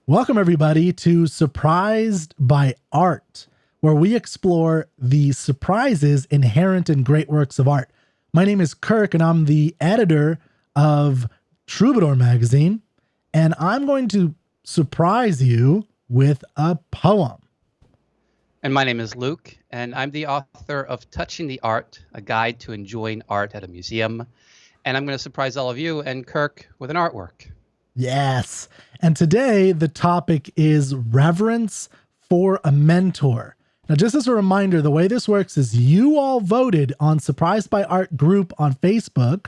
Welcome, everybody, to Surprised by Art, where we explore the surprises inherent in great works of art. My name is Kirk, and I'm the editor of Troubadour magazine, and I'm going to surprise you with a poem. And my name is Luke, and I'm the author of Touching the Art, a guide to enjoying art at a museum. And I'm going to surprise all of you and Kirk with an artwork. Yes. And today the topic is reverence for a mentor. Now, just as a reminder, the way this works is you all voted on Surprised by Art group on Facebook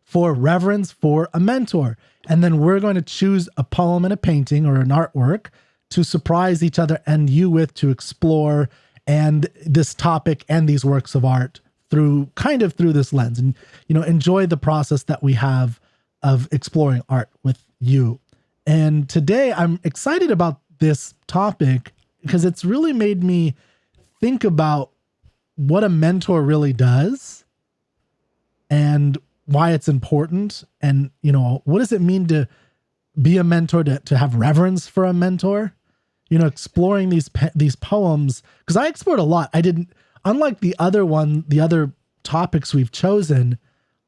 for reverence for a mentor. And then we're going to choose a poem and a painting or an artwork to surprise each other and you with, to explore and this topic and these works of art through this lens, and enjoy the process that we have of exploring art with you. And today I'm excited about this topic because it's really made me think about what a mentor really does and why it's important. And, what does it mean to be a mentor, to have reverence for a mentor? Exploring these poems, because I explored a lot. Unlike the other topics we've chosen,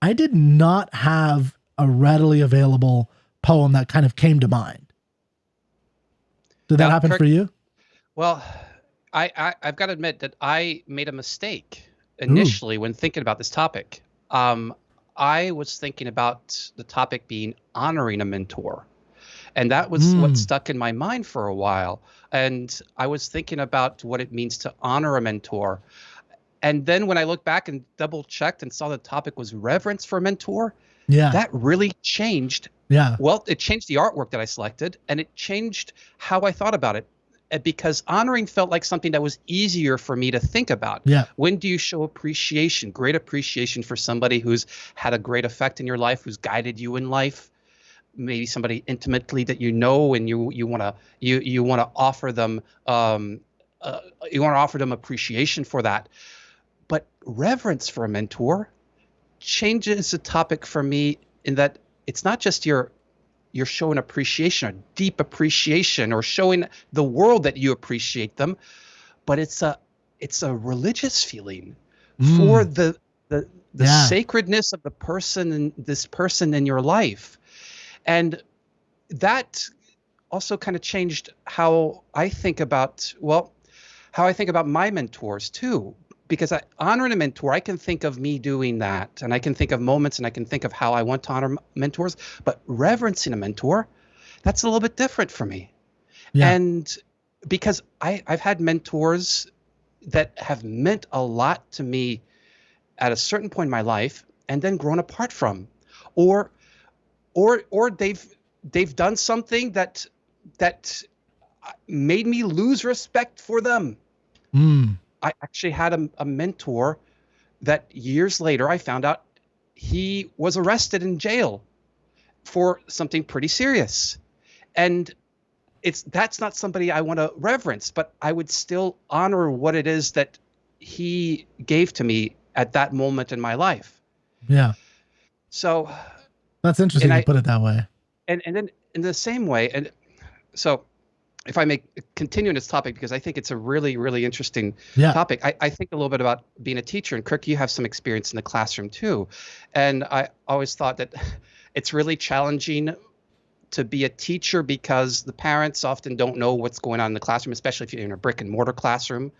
I did not have a readily available poem that kind of came to mind. Did that happen for you? Well, I've got to admit that I made a mistake initially when thinking about this topic. I was thinking about the topic being honoring a mentor. And that was what stuck in my mind for a while. And I was thinking about what it means to honor a mentor. And then when I looked back and double checked and saw the topic was reverence for a mentor, that really changed. Yeah. Well, it changed the artwork that I selected, and it changed how I thought about it, because honoring felt like something that was easier for me to think about. Yeah. When do you show appreciation, great appreciation for somebody who's had a great effect in your life, who's guided you in life? Maybe somebody intimately that and you want to offer them appreciation for that. But reverence for a mentor changes the topic for me in that it's not just you're showing appreciation, or deep appreciation, or showing the world that you appreciate them, but it's a religious feeling for the sacredness of the person and this person in your life. And that also kind of changed how I think about my mentors too, because honoring a mentor, I can think of me doing that, and I can think of moments, and I can think of how I want to honor mentors, but reverencing a mentor, that's a little bit different for me. Yeah. And because I've had mentors that have meant a lot to me at a certain point in my life and then grown apart from, or they've done something that made me lose respect for them. I actually had a mentor that years later I found out he was arrested in jail for something pretty serious. And that's not somebody I want to reverence, but I would still honor what it is that he gave to me at that moment in my life. Yeah. So that's interesting to put it that way. And then in the same way, and so if I may continue in this topic, because I think it's a really, really interesting topic. I think a little bit about being a teacher, and Kirk, you have some experience in the classroom too. And I always thought that it's really challenging to be a teacher because the parents often don't know what's going on in the classroom, especially if you're in a brick and mortar classroom.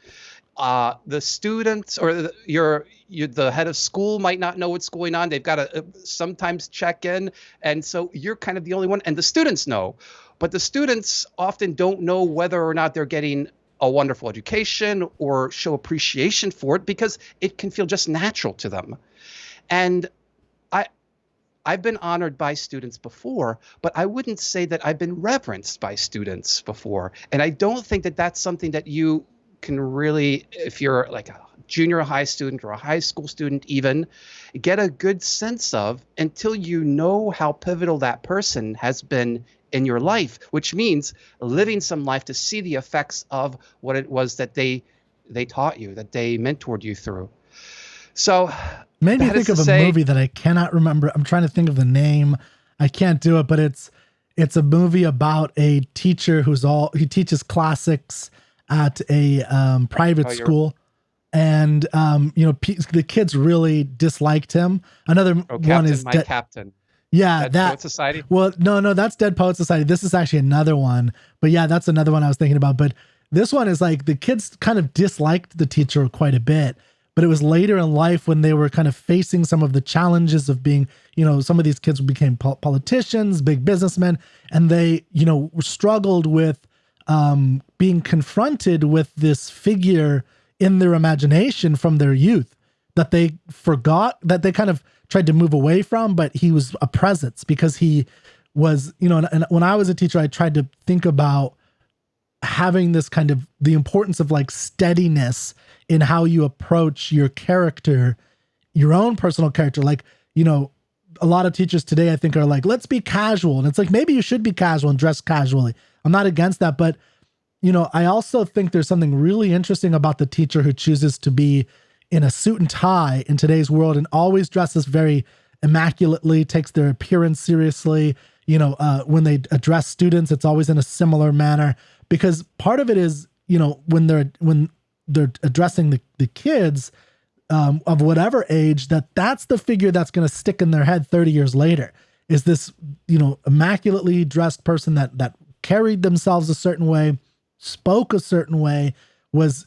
The students or the head of school might not know what's going on. They've got to sometimes check in. And so you're kind of the only one, and the students know. But the students often don't know whether or not they're getting a wonderful education or show appreciation for it, because it can feel just natural to them. And I've been honored by students before, but I wouldn't say that I've been reverenced by students before. And I don't think that that's something that you can really, if you're like a junior high student or a high school student even, get a good sense of until you know how pivotal that person has been in your life, which means living some life to see the effects of what it was that they taught you, that they mentored you through. So made me think of a movie that I cannot remember. I'm trying to think of the name. I can't do it, but it's It's a movie about a teacher he teaches classics at a private school. And, the kids really disliked him. Another one is Captain. Yeah, Dead Poet Society. Well, no, that's Dead Poet Society. This is actually another one. But yeah, that's another one I was thinking about. But this one is like the kids kind of disliked the teacher quite a bit. But it was later in life when they were kind of facing some of the challenges of being, some of these kids became politicians, big businessmen, and they, struggled with being confronted with this figure in their imagination from their youth that they forgot, that they kind of tried to move away from, but he was a presence because he was, and when I was a teacher, I tried to think about having this kind of the importance of like steadiness in how you approach your character, your own personal character. Like, a lot of teachers today, I think, are like, let's be casual. And it's like, maybe you should be casual and dress casually. I'm not against that. But, I also think there's something really interesting about the teacher who chooses to be in a suit and tie in today's world and always dresses very immaculately, takes their appearance seriously. When they address students, it's always in a similar manner, because part of it is, when they're addressing the kids of whatever age, that's the figure that's going to stick in their head 30 years later, is this, immaculately dressed person that carried themselves a certain way, spoke a certain way, was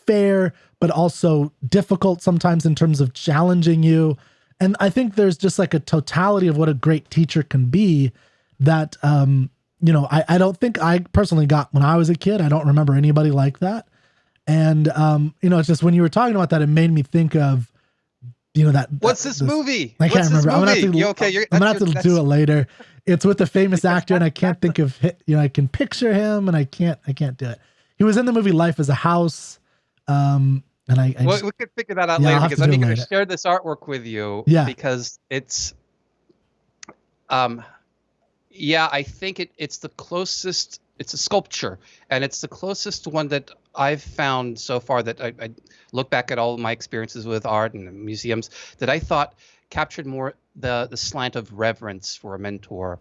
fair, but also difficult sometimes in terms of challenging you. And I think there's just like a totality of what a great teacher can be that, I don't think I personally got when I was a kid. I don't remember anybody like that. And, it's just when you were talking about that, it made me think of, what's this movie? I can't remember. I'm gonna have to do it later. It's with a famous actor, and I can't think of, I can picture him, and I can't do it. He was in the movie Life as a House. And we could figure that out later, because I'm going to share this artwork with you. Yeah. Because it's, I think it's the closest. It's a sculpture, and it's the closest one that I've found so far, that I look back at all of my experiences with art and museums, that I thought captured more the slant of reverence for a mentor,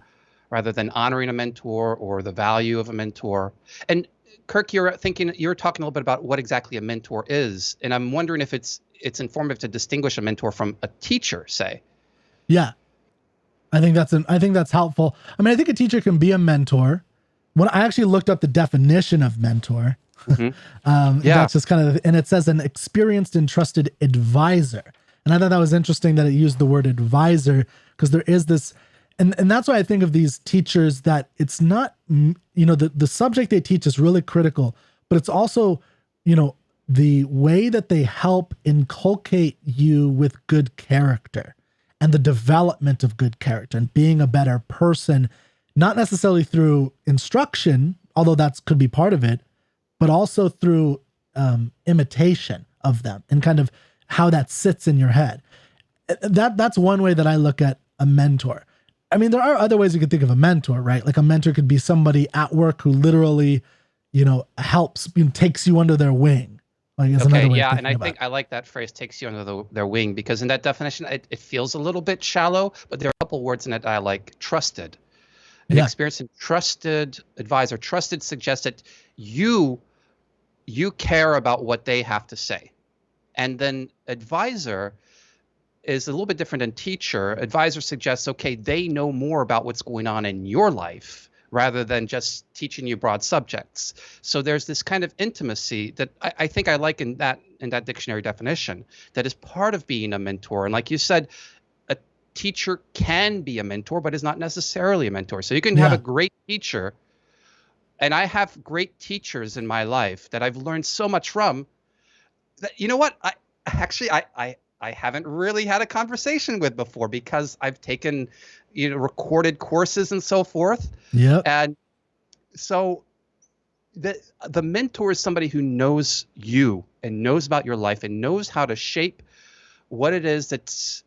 rather than honoring a mentor or the value of a mentor. And Kirk, you're talking a little bit about what exactly a mentor is, and I'm wondering if it's informative to distinguish a mentor from a teacher, say. Yeah, I think that's helpful. I mean, I think a teacher can be a mentor. When I actually looked up the definition of mentor, that's just kind of, and it says an experienced and trusted advisor. And I thought that was interesting that it used the word advisor, because there is this, and that's why I think of these teachers, that it's not, the subject they teach is really critical, but it's also, the way that they help inculcate you with good character and the development of good character and being a better person, not necessarily through instruction, although that could be part of it, but also through imitation of them and kind of how that sits in your head. That's one way that I look at a mentor. I mean, there are other ways you could think of a mentor, right? Like a mentor could be somebody at work who literally, helps, takes you under their wing. Like, and I think I like that phrase, takes you under their wing, because in that definition, it feels a little bit shallow, but there are a couple words in it that I like. Trusted. An experienced and trusted advisor. Trusted suggests that you care about what they have to say. And then advisor is a little bit different than teacher. Advisor suggests, okay, they know more about what's going on in your life rather than just teaching you broad subjects. So there's this kind of intimacy that I think I like in that dictionary definition, that is part of being a mentor. And like you said, teacher can be a mentor, but is not necessarily a mentor. So you can have a great teacher, and I have great teachers in my life that I've learned so much from, that, I haven't really had a conversation with before, because I've taken, recorded courses and so forth. Yeah. And so the mentor is somebody who knows you and knows about your life and knows how to shape what it is that's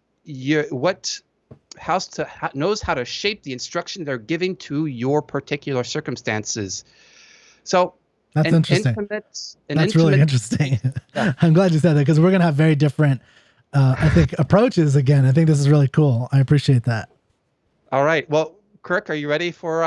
knows how to shape the instruction they're giving to your particular circumstances. So that's interesting. That's really interesting. I'm glad you said that, because we're going to have very different, I think, approaches again. I think this is really cool. I appreciate that. All right. Well, Kirk, are you ready for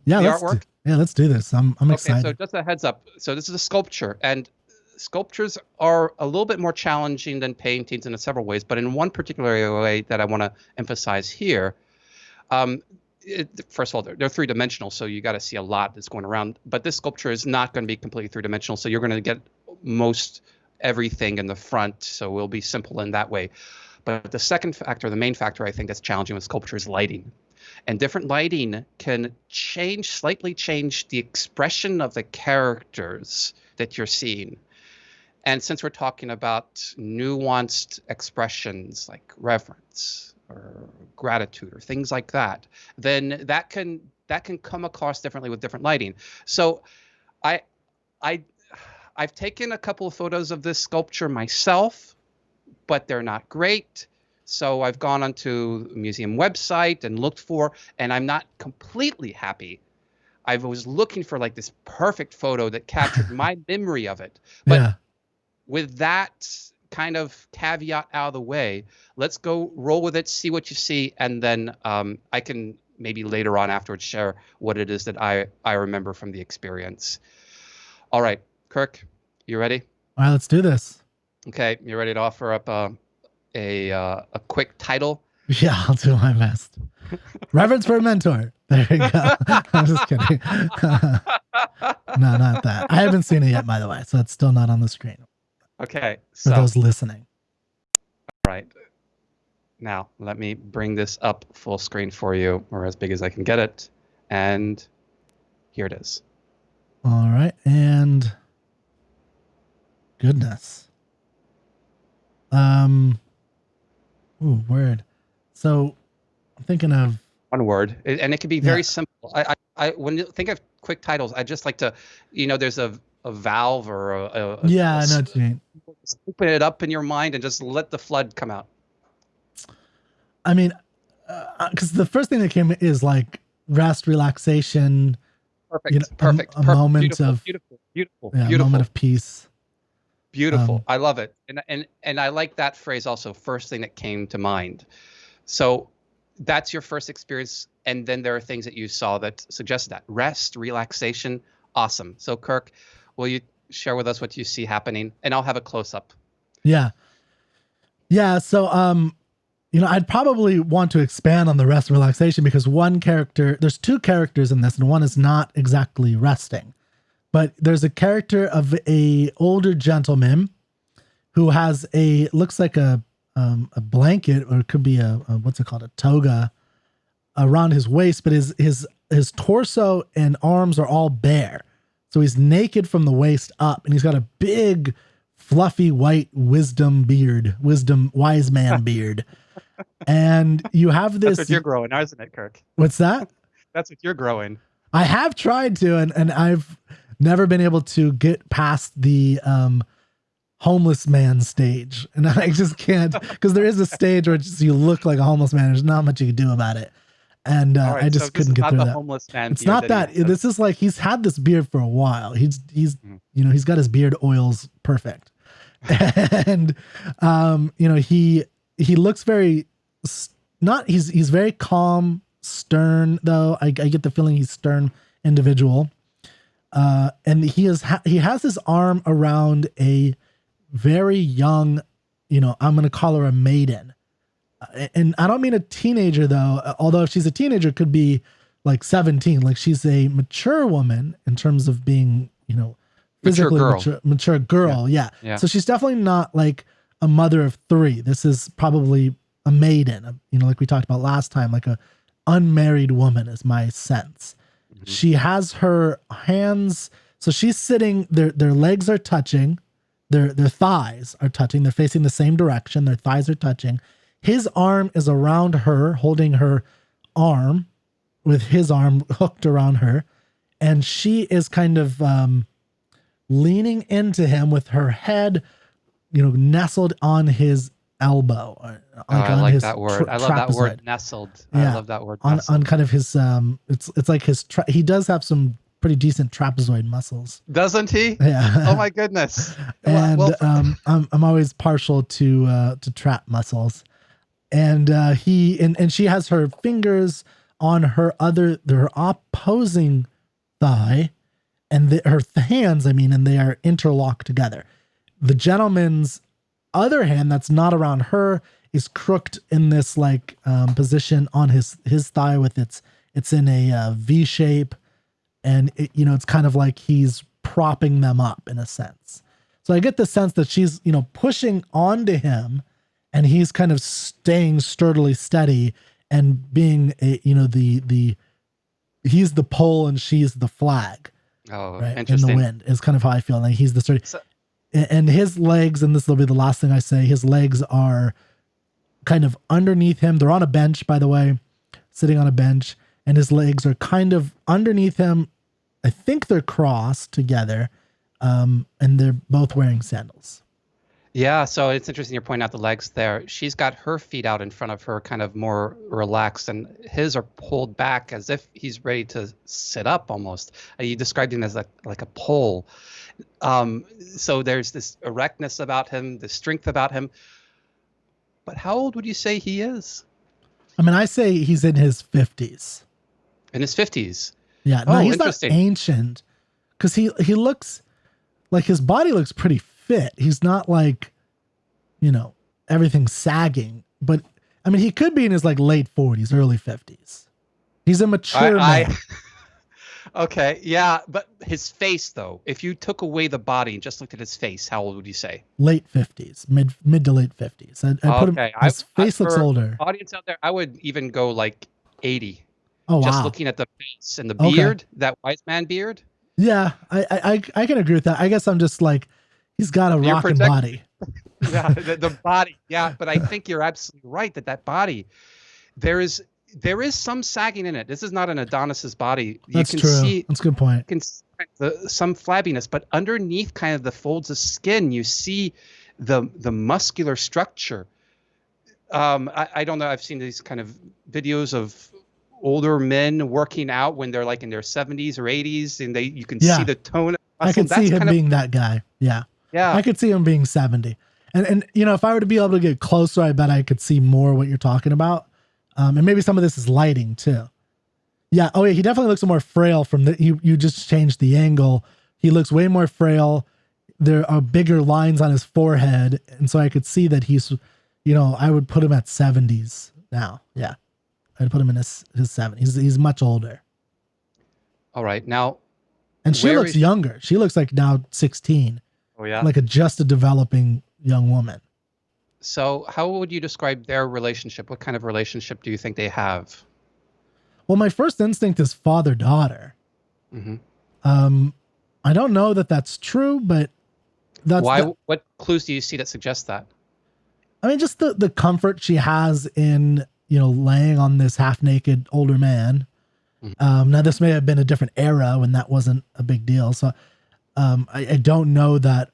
Yeah, the artwork? Let's do this. I'm excited. So just a heads up. So this is a sculpture, and sculptures are a little bit more challenging than paintings in several ways, but in one particular way that I want to emphasize here. First of all, they're three-dimensional, so you got to see a lot that's going around. But this sculpture is not going to be completely three-dimensional, so you're going to get most everything in the front, so we'll be simple in that way. But the second factor, the main factor I think that's challenging with sculpture is lighting. And different lighting can slightly change the expression of the characters that you're seeing. And since we're talking about nuanced expressions like reverence or gratitude or things like that, then that can come across differently with different lighting. So I've taken a couple of photos of this sculpture myself, but they're not great. So I've gone onto the museum website and looked for, and I'm not completely happy. I was looking for like this perfect photo that captured my memory of it. But with that kind of caveat out of the way, let's go roll with it, see what you see, and then I can maybe later on afterwards share what it is that I remember from the experience. All right, Kirk, you ready? All right, let's do this. Okay, you ready to offer up a quick title? Yeah, I'll do my best. Reverence for a mentor. There you go. I'm just kidding. No, not that. I haven't seen it yet, by the way, so it's still not on the screen. Okay. For those listening. All right. Now, let me bring this up full screen for you, or as big as I can get it. And here it is. All right. And goodness. Ooh, word. So I'm thinking of one word, and it can be very simple. I when you think of quick titles, I just like to, there's a valve or I know what you mean. Open it up in your mind and just let the flood come out. I mean, because the first thing that came is like rest, relaxation. Perfect. Perfect. A moment beautiful, of beautiful. A moment of peace. Beautiful. I love it. And I like that phrase also, first thing that came to mind. So that's your first experience. And then there are things that you saw that suggested that. Rest, relaxation. Awesome. So Kirk, will you share with us what you see happening? And I'll have a close up. Yeah. Yeah. So, I'd probably want to expand on the rest and relaxation because there's two characters in this and one is not exactly resting. But there's a character of a older gentleman who has looks like a blanket, or it could be a what's it called, a toga around his waist, but his torso and arms are all bare. So he's naked from the waist up, and he's got a big, fluffy white wise man beard. And you have this. That's what you're growing, isn't it, Kirk? What's that? That's what you're growing. I have tried to, and I've never been able to get past the homeless man stage. And I just can't, because there is a stage where you look like a homeless man. There's not much you can do about it. And I just couldn't get through that. Homeless man it's not that. This is like, he's had this beard for a while. He's he's got his beard oils perfect. And, he looks very, he's very calm, stern, though. I get the feeling he's stern individual. And he has his arm around a very young, I'm going to call her a maiden. And I don't mean a teenager though, although if she's a teenager, it could be like 17. Like she's a mature woman in terms of being, physically mature girl. Yeah. So she's definitely not like a mother of three. This is probably a maiden, like we talked about last time, like a unmarried woman is my sense. Mm-hmm. She has her hands. So she's sitting, their legs are touching. Their thighs are touching. They're facing the same direction. Their thighs are touching. His arm is around her, holding her arm with his arm hooked around her. And she is kind of leaning into him with her head, nestled on his elbow. I like that word. I love that word, nestled. Yeah. I love that word. On kind of his, it's like his, he does have some pretty decent trapezoid muscles. Doesn't he? Yeah. Oh my goodness. And I'm always partial to trap muscles. And she has her fingers on her opposing thigh, and her hands, and they are interlocked together. The gentleman's other hand that's not around her is crooked in this like position on his thigh with it's in a V shape, and it's kind of like he's propping them up in a sense. So I get the sense that she's pushing onto him, and he's kind of staying sturdily steady and being he's the pole and she's the flag. Oh, right? Interesting. In the wind is kind of how I feel. Like he's the sturdy. And his legs, and this will be the last thing I say, his legs are kind of underneath him. They're on a bench, by the way, sitting on a bench, and his legs are kind of underneath him. I think they're crossed together, and they're both wearing sandals. Yeah, so it's interesting you're pointing out the legs there. She's got her feet out in front of her, kind of more relaxed, and his are pulled back as if he's ready to sit up almost. You described him as like a pole. So there's this erectness about him, the strength about him. But how old would you say he is? I say he's in his 50s. In his 50s? Yeah, no, he's not ancient, because he looks like his body looks pretty fit. He's not like, everything's sagging, but he could be in his like late 40s, early 50s. He's a mature man. Okay, yeah, but his face though, if you took away the body and just looked at his face, how old would you say? Late 50s, mid to late 50s. I put him, his face looks older. Audience out there, I would even go like 80. Oh, wow. Just looking at the face and the beard, that wise man beard. Yeah, I can agree with that. I guess I'm just like, he's got a rocking body. Yeah, the body. Yeah, but I think you're absolutely right that body, there is some sagging in it. This is not an Adonis's body. That's true. That's a good point. You can see some flabbiness, but underneath kind of the folds of skin, you see the muscular structure. I don't know. I've seen these kind of videos of older men working out when they're like in their 70s or 80s, and you can see the tone. I could see him being that guy. Yeah. Yeah. I could see him being 70. And if I were to be able to get closer, I bet I could see more what you're talking about. And maybe some of this is lighting too. Yeah. Oh yeah. He definitely looks more frail you just changed the angle. He looks way more frail. There are bigger lines on his forehead. And so I could see that he's, I would put him at 70s now. Yeah. I'd put him in his 70s. He's much older. All right. Now. And she looks younger. She looks like now 16. Oh yeah. Like just a developing young woman. So how would you describe their relationship? What kind of relationship do you think they have? Well, my first instinct is father-daughter. Mm-hmm. I don't know that that's true, but that's why. What clues do you see that suggest that? Just the comfort she has in, laying on this half-naked older man. Mm-hmm. Now this may have been a different era when that wasn't a big deal. So I don't know that,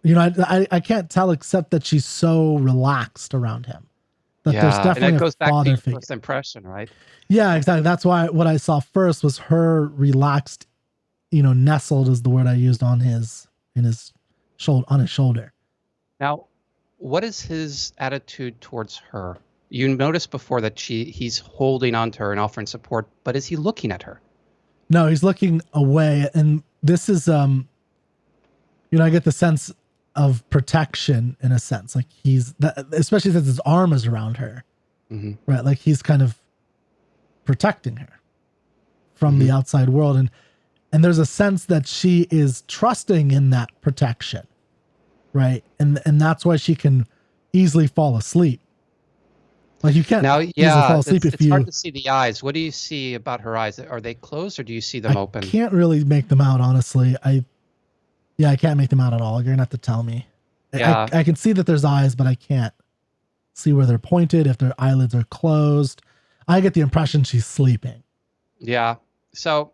I can't tell except that she's so relaxed around him. That there's definitely and that goes a father back to figure. First impression, right? Yeah, exactly. That's why what I saw first was her relaxed, nestled is the word I used on his shoulder. Now, what is his attitude towards her? You noticed before that he's holding on to her and offering support, but is he looking at her? No, he's looking away, and this is I get the sense of protection in a sense, like especially since his arm is around her, mm-hmm. right? Like he's kind of protecting her from mm-hmm. the outside world, and there's a sense that she is trusting in that protection, right? And that's why she can easily fall asleep. Like you can't easily fall asleep it's hard to see the eyes. What do you see about her eyes? Are they closed or do you see them open? I can't really make them out, honestly. I can't make them out at all. You're gonna have to tell me. Yeah. I can see that there's eyes, but I can't see where they're pointed, if their eyelids are closed. I get the impression she's sleeping. Yeah. So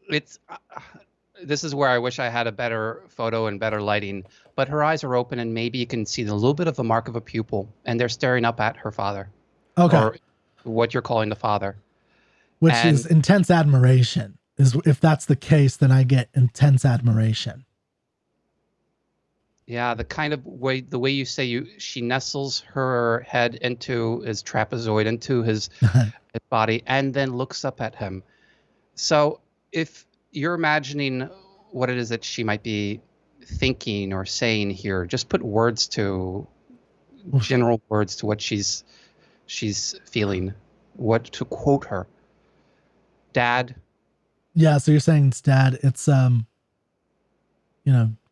this is where I wish I had a better photo and better lighting, but her eyes are open and maybe you can see a little bit of the mark of a pupil and they're staring up at her father. Okay. Or what you're calling the father. Which is intense admiration. If that's the case, then I get intense admiration. Yeah, the way you say she nestles her head into his trapezoid, into his body, and then looks up at him. So if you're imagining what it is that she might be thinking or saying here, just put general words to what she's feeling. What to quote her? Dad. Yeah, so you're saying it's dad. It's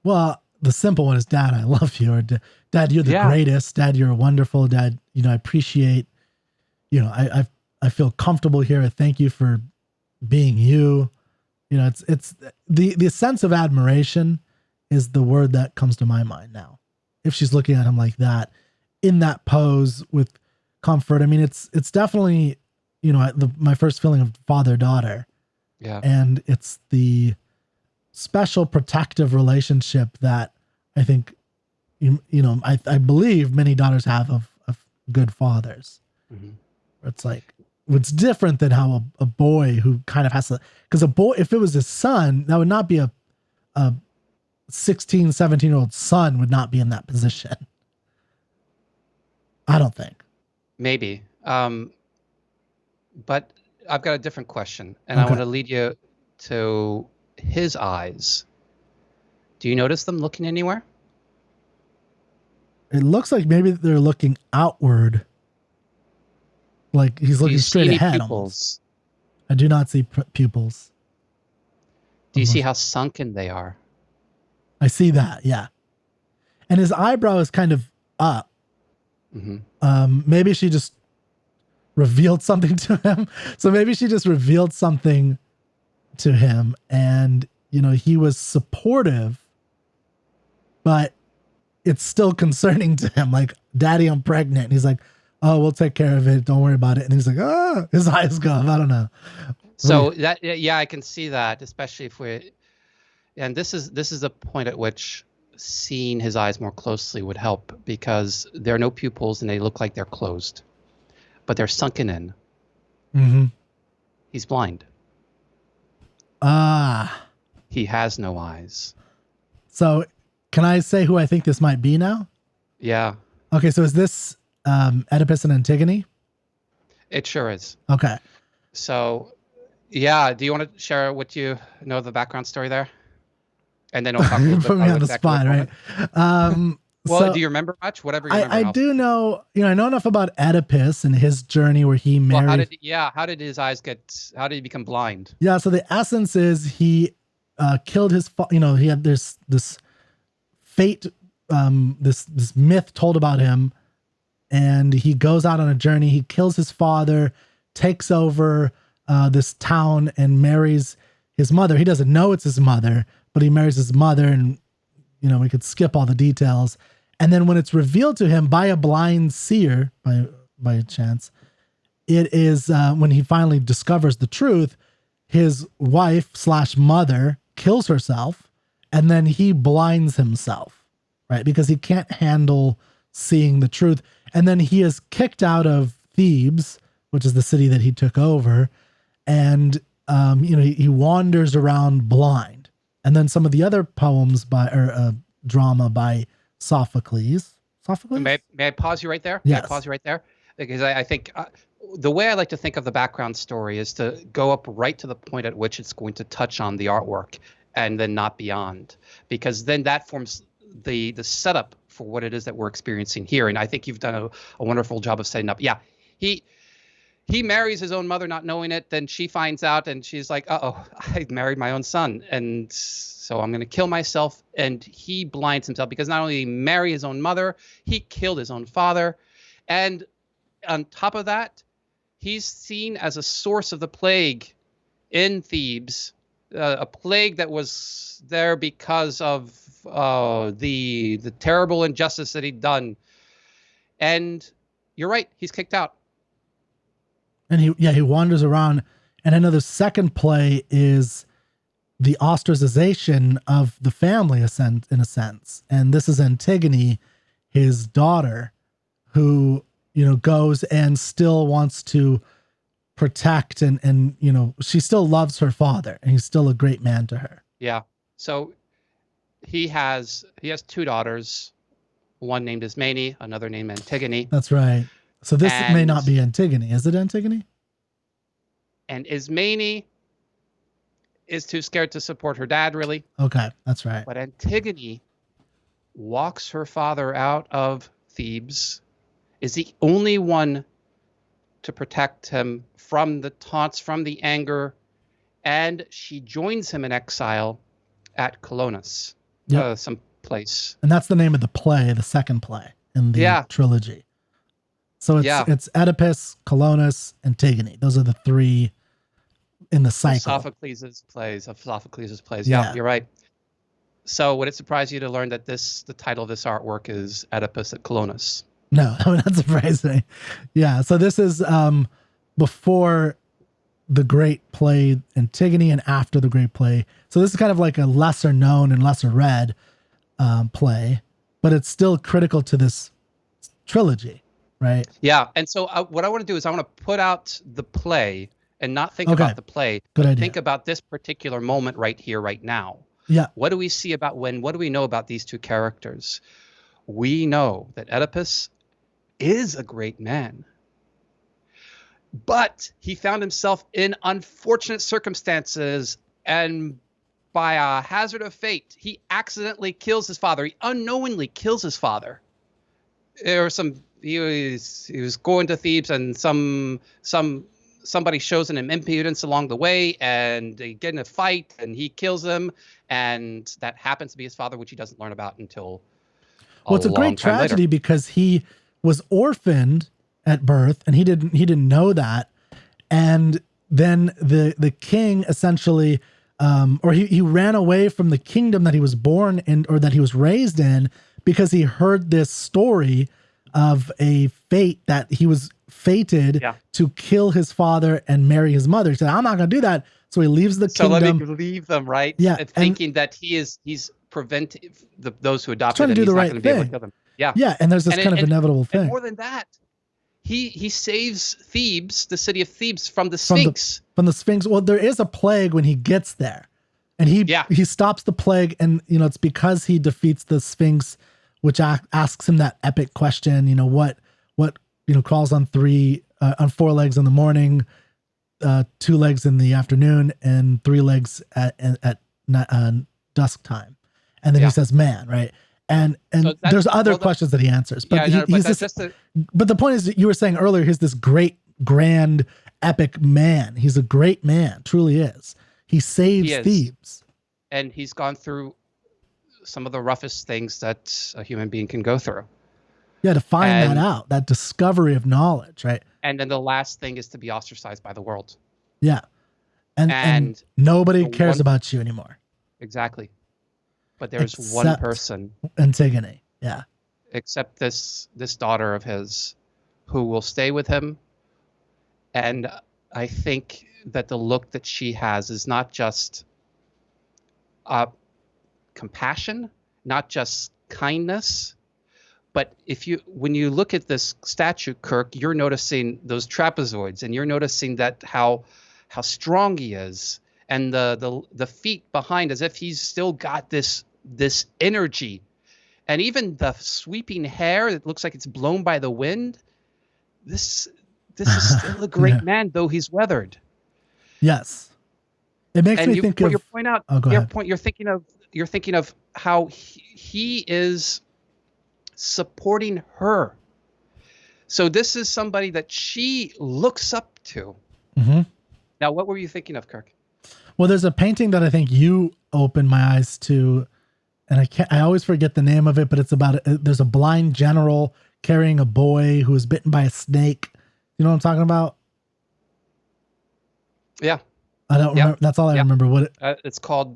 well, the simple one is dad, I love you, or dad, you're the greatest. Dad, you're wonderful. Dad, I appreciate, I feel comfortable here. I thank you for being you. It's the sense of admiration is the word that comes to my mind now. If she's looking at him like that, in that pose with comfort, I mean, it's definitely, my first feeling of father-daughter. Yeah. And it's the special protective relationship that I think, I believe many daughters have of good fathers. Mm-hmm. It's like, it's different than how a boy who kind of has to, because a boy, if it was his son, that would not be a 16, 17-year-old son would not be in that position. I don't think. Maybe. But I've got a different question, and I want to lead you to his eyes. Do you notice them looking anywhere? It looks like maybe they're looking outward. Like he's looking straight ahead. Almost. I do not see pupils. Do you see how sunken they are? I see that, yeah. And his eyebrow is kind of up. Mm-hmm. Maybe she just revealed something to him. So maybe she just revealed something to him, and he was supportive, but it's still concerning to him. Like, Daddy, I'm pregnant. And he's like, oh, we'll take care of it. Don't worry about it. And he's like, his eyes go up. I don't know. So I can see that, especially and this is a point at which seeing his eyes more closely would help, because there are no pupils and they look like they're closed, but they're sunken in. Mm-hmm. He's blind. He has no eyes. So can I say who I think this might be now? Yeah. Okay, so is this Oedipus and Antigone? It sure is. Okay. So, yeah, do you want to share what you know of the background story there? And then I'll talk a little bit put me on the spot, right? Well, do you remember much? Whatever you remember. I do know, I know enough about Oedipus and his journey where he married. How did his eyes how did he become blind? Yeah, so the essence is he killed his, he had this fate, this myth told about him, and he goes out on a journey. He kills his father, takes over this town, and marries his mother. He doesn't know it's his mother, but he marries his mother, and we could skip all the details. And then when it's revealed to him by a blind seer, by a chance, it is when he finally discovers the truth, his wife/mother kills herself, and then he blinds himself, right? Because he can't handle seeing the truth. And then he is kicked out of Thebes, which is the city that he took over. And, he wanders around blind. And then some of the other poems drama by Sophocles. May I pause you right there? Yes. May I pause you right there? Because I think the way I like to think of the background story is to go up right to the point at which it's going to touch on the artwork and then not beyond. Because then that forms the setup for what it is that we're experiencing here. And I think you've done a wonderful job of setting up. Yeah, he marries his own mother not knowing it. Then she finds out and she's like, uh-oh, I married my own son. And so I'm going to kill myself. And he blinds himself because not only did he marry his own mother, he killed his own father. And on top of that, he's seen as a source of the plague in Thebes, a plague that was there because of the terrible injustice that he'd done. And you're right, he's kicked out. And he wanders around. And I know the second play is the ostracization of the family, in a sense. And this is Antigone, his daughter, who, goes and still wants to protect and she still loves her father, and he's still a great man to her. Yeah. So he has 2 daughters, one named Ismene, another named Antigone. That's right. So this may not be Antigone. Is it Antigone? And Ismene is too scared to support her dad, really. Okay, that's right. But Antigone walks her father out of Thebes, is the only one to protect him from the taunts, from the anger, and she joins him in exile at Colonus, some place. And that's the name of the play, the second play in the trilogy. So it's Oedipus, Colonus, Antigone. Those are the 3 in the cycle. Sophocles' plays. Yeah, you're right. So would it surprise you to learn that the title of this artwork is Oedipus at Colonus? No, that would not surprise me. Yeah, so this is before the great play Antigone and after the great play. So this is kind of like a lesser known and lesser read play, but it's still critical to this trilogy, right? Yeah, and so what I want to do is I want to put out the play and not think about the play, but think about this particular moment right here, right now. Yeah. What do we see about what do we know about these 2 characters? We know that Oedipus is a great man, but he found himself in unfortunate circumstances, and by a hazard of fate, he accidentally kills his father. He unknowingly kills his father. There were he was going to Thebes, and somebody shows him impudence along the way, and they get in a fight, and he kills him, and that happens to be his father, which he doesn't learn about until it's a great tragedy because he was orphaned at birth, and he didn't know that, and then the king essentially, or he ran away from the kingdom that he was born in, or that he was raised in, because he heard this story of a fate that he was fated to kill his father and marry his mother. He said, I'm not going to do that. So he leaves the kingdom. So let me leave them, right? Yeah. And thinking that he's preventing those who adopted him. He's not going to be able to kill them. Yeah. Yeah. And there's this kind of inevitable thing. And more than that, he saves Thebes, the city of Thebes, from the Sphinx. From the Sphinx. Well, there is a plague when he gets there. And he stops the plague. And, it's because he defeats the Sphinx, which asks him that epic question, what crawls on 4 legs in the morning, 2 legs in the afternoon, and 3 legs at dusk time. And then he says, man, right? And so there's other questions that he answers. But but the point is that you were saying earlier, he's this great, grand, epic man. He's a great man, truly is. He saves Thebes. And he's gone through some of the roughest things that a human being can go through. Yeah, to find that out, that discovery of knowledge, right? And then the last thing is to be ostracized by the world. Yeah. And nobody cares about you anymore. Exactly. But there's one person. Antigone, yeah. Except this daughter of his who will stay with him. And I think that the look that she has is not just compassion, not just kindness, but when you look at this statue, Kirk, you're noticing those trapezoids, and you're noticing that how strong he is, and the feet behind, as if he's still got this energy, and even the sweeping hair that looks like it's blown by the wind. This is still a great man, though he's weathered. Yes, it makes me think of your point out. You're thinking of how he is supporting her. So this is somebody that she looks up to. Mm-hmm. Now, what were you thinking of, Kirk? Well, there's a painting that I think you opened my eyes to, and I always forget the name of it, but it's about there's a blind general carrying a boy who was bitten by a snake. You know what I'm talking about? Yeah. I don't remember. That's all I remember. What it's called?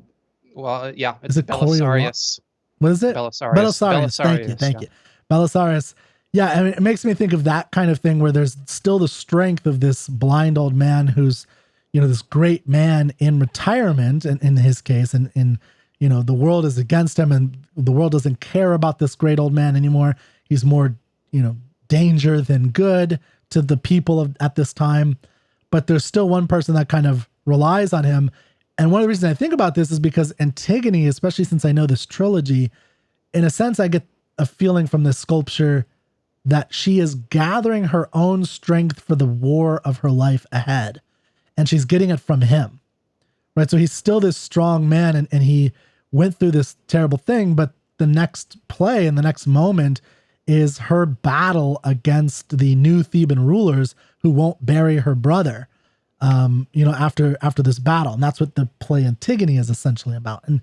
Well, yeah, it's Belisarius. What is it? Belisarius. Thank you. Belisarius. Yeah, I mean, it makes me think of that kind of thing where there's still the strength of this blind old man who's, this great man in retirement, and in his case, and the world is against him, and the world doesn't care about this great old man anymore. He's more, danger than good to the people at this time. But there's still one person that kind of relies on him. And one of the reasons I think about this is because Antigone, especially since I know this trilogy, in a sense, I get a feeling from this sculpture that she is gathering her own strength for the war of her life ahead. And she's getting it from him, right? So he's still this strong man, and he went through this terrible thing, but the next play and the next moment is her battle against the new Theban rulers who won't bury her brother, after this battle. And that's what the play Antigone is essentially about. And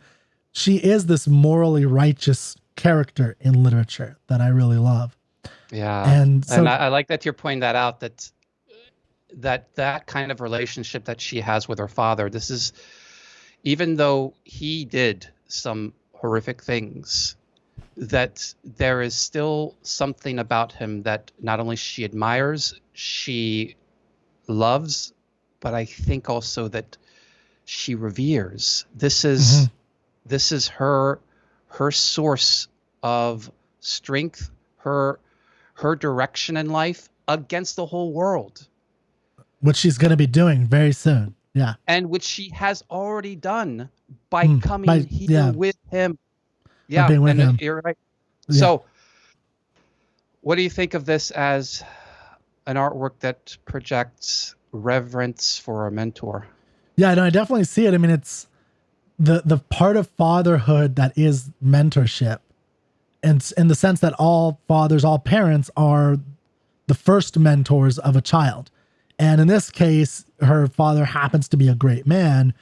she is this morally righteous character in literature that I really love. Yeah. And so, I like that you're pointing that out, that kind of relationship that she has with her father. This is, even though he did some horrific things, that there is still something about him that not only she admires, she loves, but I think also that she reveres. This is her source of strength, her direction in life against the whole world, which she's going to be doing very soon. Yeah. And which she has already done by coming here with him. Yeah. Being with him. You're right. Yeah. So what do you think of this as an artwork that projects reverence for a mentor? Yeah, no, I definitely see it. I mean, it's the part of fatherhood that is mentorship. And in the sense that all fathers, all parents are the first mentors of a child. And in this case, her father happens to be a great man,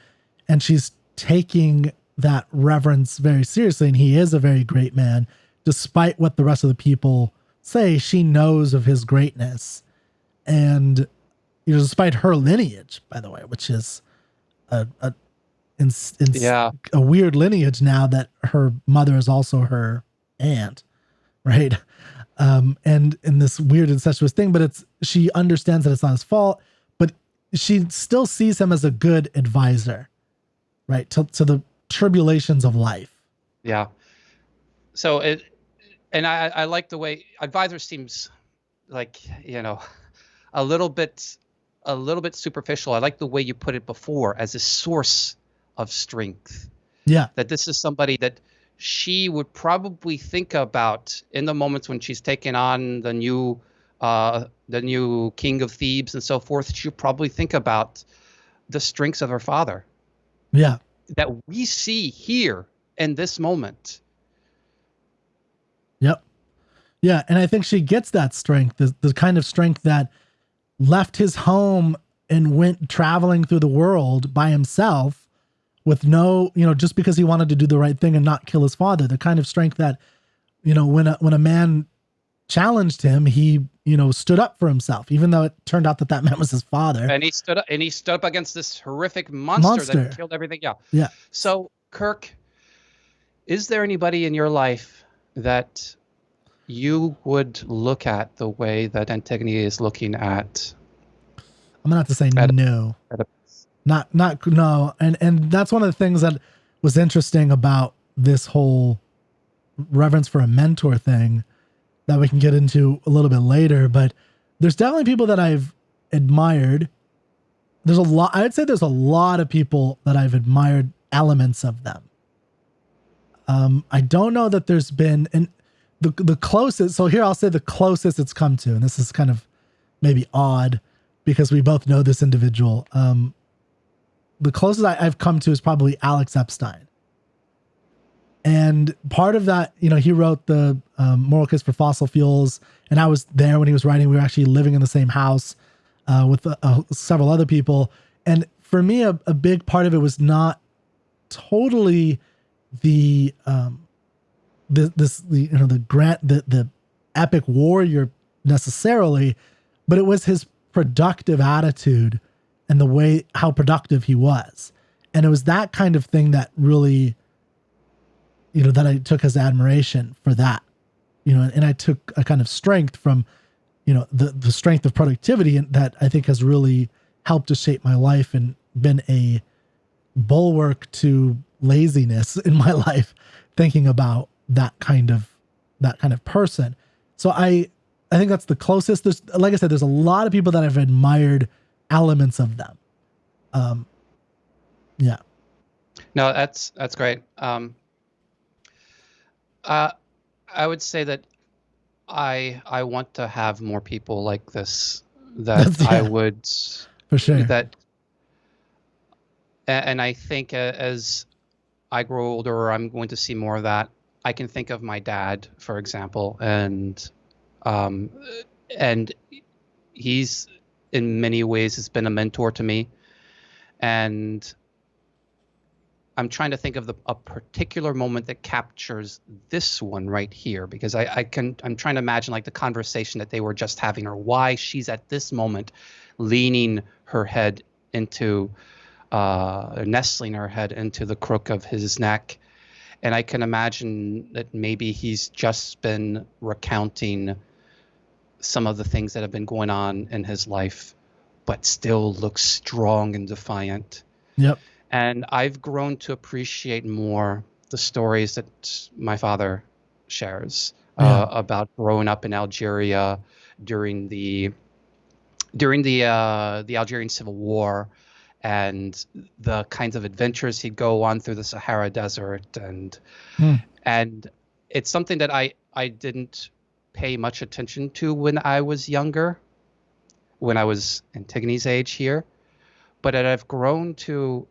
and she's taking that reverence very seriously. And he is a very great man, despite what the rest of the people say. She knows of his greatness. And, despite her lineage, by the way, which is a weird lineage now that her mother is also her aunt, right? And in this weird incestuous thing, but she understands that it's not his fault, but she still sees him as a good advisor, right? To the tribulations of life. Yeah. So I like the way advisor seems like, a little bit superficial. I like the way you put it before, as a source of strength. Yeah. That this is somebody that she would probably think about in the moments when she's taking on the new king of Thebes and so forth. She'll probably think about the strengths of her father. Yeah. That we see here in this moment. Yep. Yeah. And I think she gets that strength, the kind of strength that left his home and went traveling through the world by himself with no, just because he wanted to do the right thing and not kill his father. The kind of strength that, when a man challenged him, he, stood up for himself, even though it turned out that man was his father. And he stood up against this horrific monster that killed everything. Yeah. Yeah. So, Kirk, is there anybody in your life that you would look at the way that Antigone is looking at? I'm gonna have to say no. Not no. And that's one of the things that was interesting about this whole reverence for a mentor thing that we can get into a little bit later. But there's definitely people that I've admired. I'd say there's a lot of people that I've admired elements of them. I don't know that there's been, and the closest, so here I'll say the closest it's come to, and this is kind of maybe odd because we both know this individual. The closest I've come to is probably Alex Epstein. And part of that, he wrote the Moral Case for Fossil Fuels, and I was there when he was writing. We were actually living in the same house with several other people. And for me, a big part of it was not totally the epic warrior necessarily, but it was his productive attitude and how productive he was. And it was that kind of thing that really, that I took as admiration for that, and I took a kind of strength from, the strength of productivity, and that I think has really helped to shape my life and been a bulwark to laziness in my life, thinking about that kind of person. So I think that's the closest. Like I said, there's a lot of people that I've admired elements of them. Yeah. No, that's great. Uh, I would say that I want to have more people like this, that I Yeah, would, for sure. that, and I think as I grow older, I'm going to see more of that. I can think of my dad, for example, um, and he's in many ways has been a mentor to me. And I'm trying to think of a particular moment that captures this one right here, because I'm trying to imagine like the conversation that they were just having, or why she's at this moment leaning her head into, nestling her head into the crook of his neck. And I can imagine that maybe he's just been recounting some of the things that have been going on in his life, but still looks strong and defiant. Yep. And I've grown to appreciate more the stories that my father shares, about growing up in Algeria during the Algerian Civil War, and the kinds of adventures he'd go on through the Sahara Desert, and it's something that I didn't pay much attention to when I was younger, when I was Antigone's age here, but that I've grown to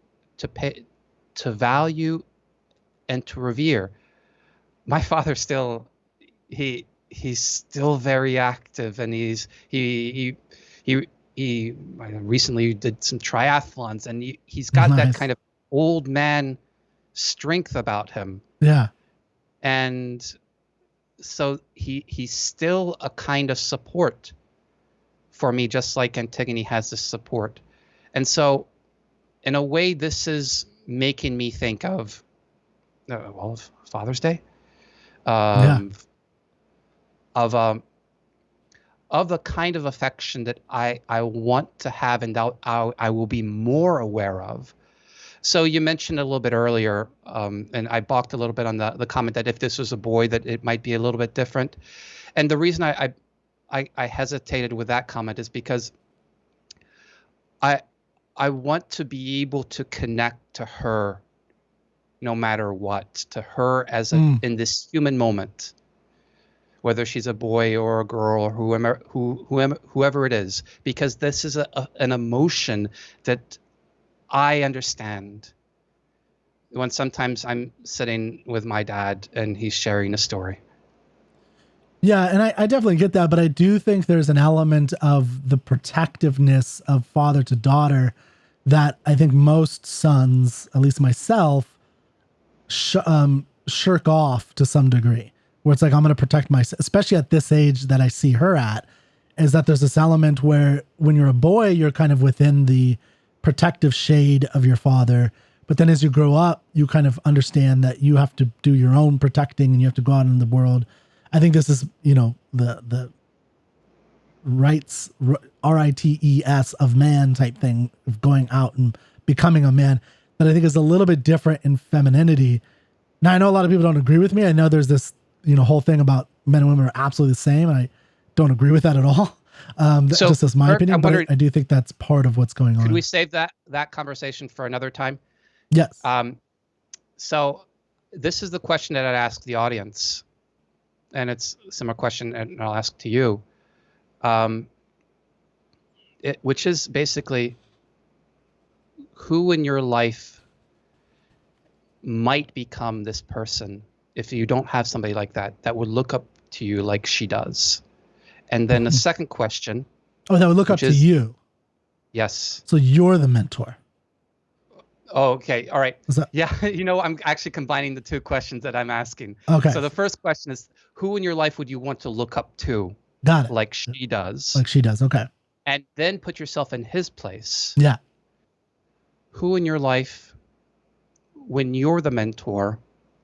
pay, to value, and to revere. My father still, he's still very active, and he recently did some triathlons, and he's got that kind of old man strength about him. Yeah. And so he's still a kind of support for me, just like Antigone has this support. And so in a way, this is making me think of, of Father's Day, of the kind of affection that I want to have, and I will be more aware of. So you mentioned a little bit earlier, and I balked a little bit on the comment that if this was a boy, that it might be a little bit different. And the reason I hesitated with that comment is because I want to be able to connect to her no matter what, to her as in this human moment, whether she's a boy or a girl or whoever it is, because this is an emotion that I understand. When sometimes I'm sitting with my dad and he's sharing a story. Yeah, and I definitely get that, but I do think there's an element of the protectiveness of father to daughter that I think most sons, at least myself, shirk off to some degree, where it's like, I'm going to protect myself, especially at this age that I see her at, is that there's this element where when you're a boy, you're kind of within the protective shade of your father. But then as you grow up, you kind of understand that you have to do your own protecting and you have to go out in the world. I think this is, the rights, rights of man type thing of going out and becoming a man that I think is a little bit different in femininity. Now, I know a lot of people don't agree with me. I know there's this, whole thing about men and women are absolutely the same. And I don't agree with that at all. So just as my opinion, but I do think that's part of what's going on. Could we save that conversation for another time? Yes. So this is the question that I'd ask the audience, and it's a similar question, and I'll ask to you, which is basically, who in your life might become this person if you don't have somebody like that would look up to you like she does? And then a second question. Oh, that would look up to you. Yes. So you're the mentor. Oh, okay. All right. Yeah. I'm actually combining the two questions that I'm asking. Okay. So the first question is, who in your life would you want to look up to? Got it. Like she does. Like she does. Okay. And then put yourself in his place. Yeah. Who in your life, when you're the mentor,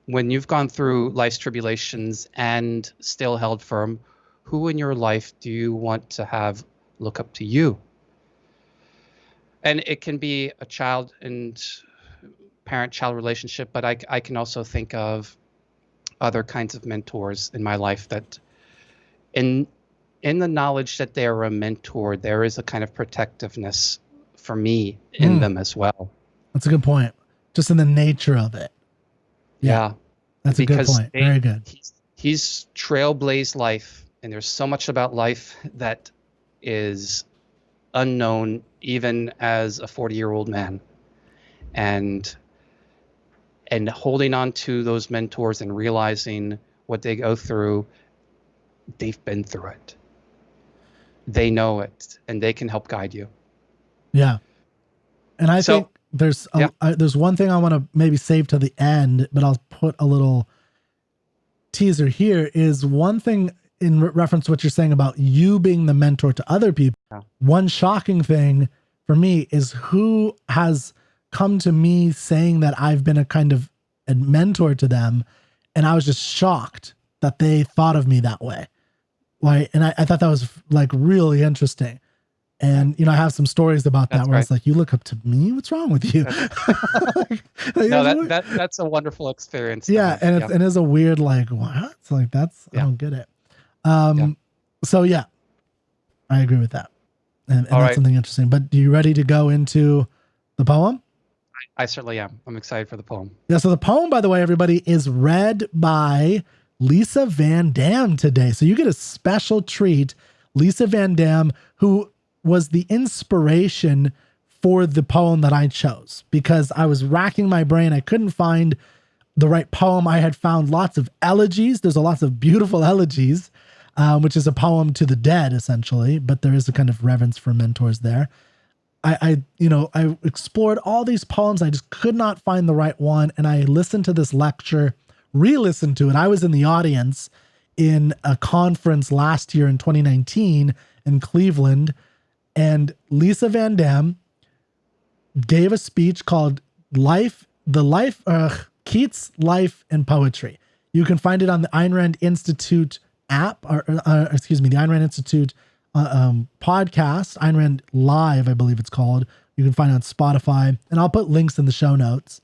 when you've gone through life's tribulations and still held firm, who in your life do you want to have look up to you? And it can be a child and parent-child relationship, but I can also think of other kinds of mentors in my life that in the knowledge that they are a mentor, there is a kind of protectiveness for me in them as well. That's a good point. just in the nature of it. Yeah. That's a good point. Very good. He's trailblazed life, and there's so much about life that is unknown even as a 40-year-old man. And holding on to those mentors and realizing what they go through, they've been through it. They know it, and they can help guide you. Yeah. And I think there's one thing I want to maybe save to the end, but I'll put a little teaser here, is one thing in reference to what you're saying about you being the mentor to other people. Yeah. One shocking thing for me is who has come to me saying that I've been a kind of a mentor to them. And I was just shocked that they thought of me that way. Right. And I thought that was like really interesting. And, I have some stories about that where it's like, you look up to me. What's wrong with you? No, that's a wonderful experience. Yeah. And it is a weird, like, what? It's like, I don't get it. So yeah, I agree with that. And that's something interesting, but are you ready to go into the poem? I certainly am. I'm excited for the poem. Yeah. So the poem, by the way, everybody, is read by Lisa VanDamme today. So you get a special treat. Lisa VanDamme, who was the inspiration for the poem that I chose, because I was racking my brain. I couldn't find the right poem. I had found lots of elegies. There's lots of beautiful elegies, which is a poem to the dead, essentially, but there is a kind of reverence for mentors there. I explored all these poems. I just could not find the right one. And I listened to this lecture, re-listened to it. I was in the audience in a conference last year in 2019 in Cleveland, and Lisa VanDamme gave a speech called Keats, Life and Poetry. You can find it on the Ayn Rand Institute app, the Ayn Rand Institute podcast, Ayn Rand Live, I believe it's called. You can find it on Spotify, and I'll put links in the show notes.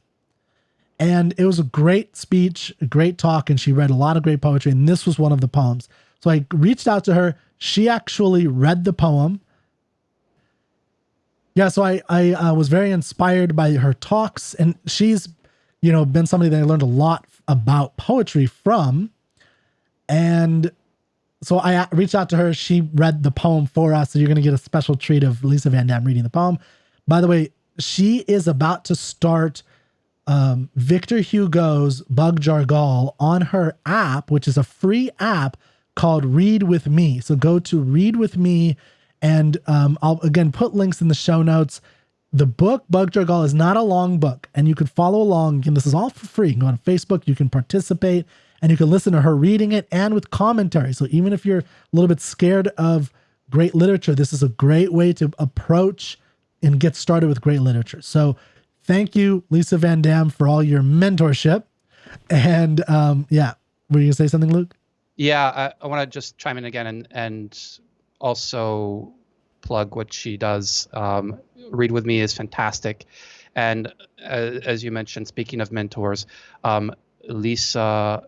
And it was a great speech, a great talk, and she read a lot of great poetry, and this was one of the poems. So I reached out to her. She actually read the poem. Yeah, so I was very inspired by her talks, and she's, been somebody that I learned a lot about poetry from. And so I reached out to her. She read the poem for us. So you're going to get a special treat of Lisa VanDamme reading the poem. By the way, she is about to start Victor Hugo's Bug Jargal on her app, which is a free app called Read With Me. So go to Read With Me, and I'll again put links in the show notes. The book, Bug Jargal, is not a long book, and you can follow along. Again, this is all for free. You can go on Facebook, you can participate, and you can listen to her reading it and with commentary. So even if you're a little bit scared of great literature, this is a great way to approach and get started with great literature. So thank you, Lisa VanDamme, for all your mentorship. And were you going to say something, Luke? Yeah, I want to just chime in again and also plug what she does. Read With Me is fantastic. And as you mentioned, speaking of mentors, Lisa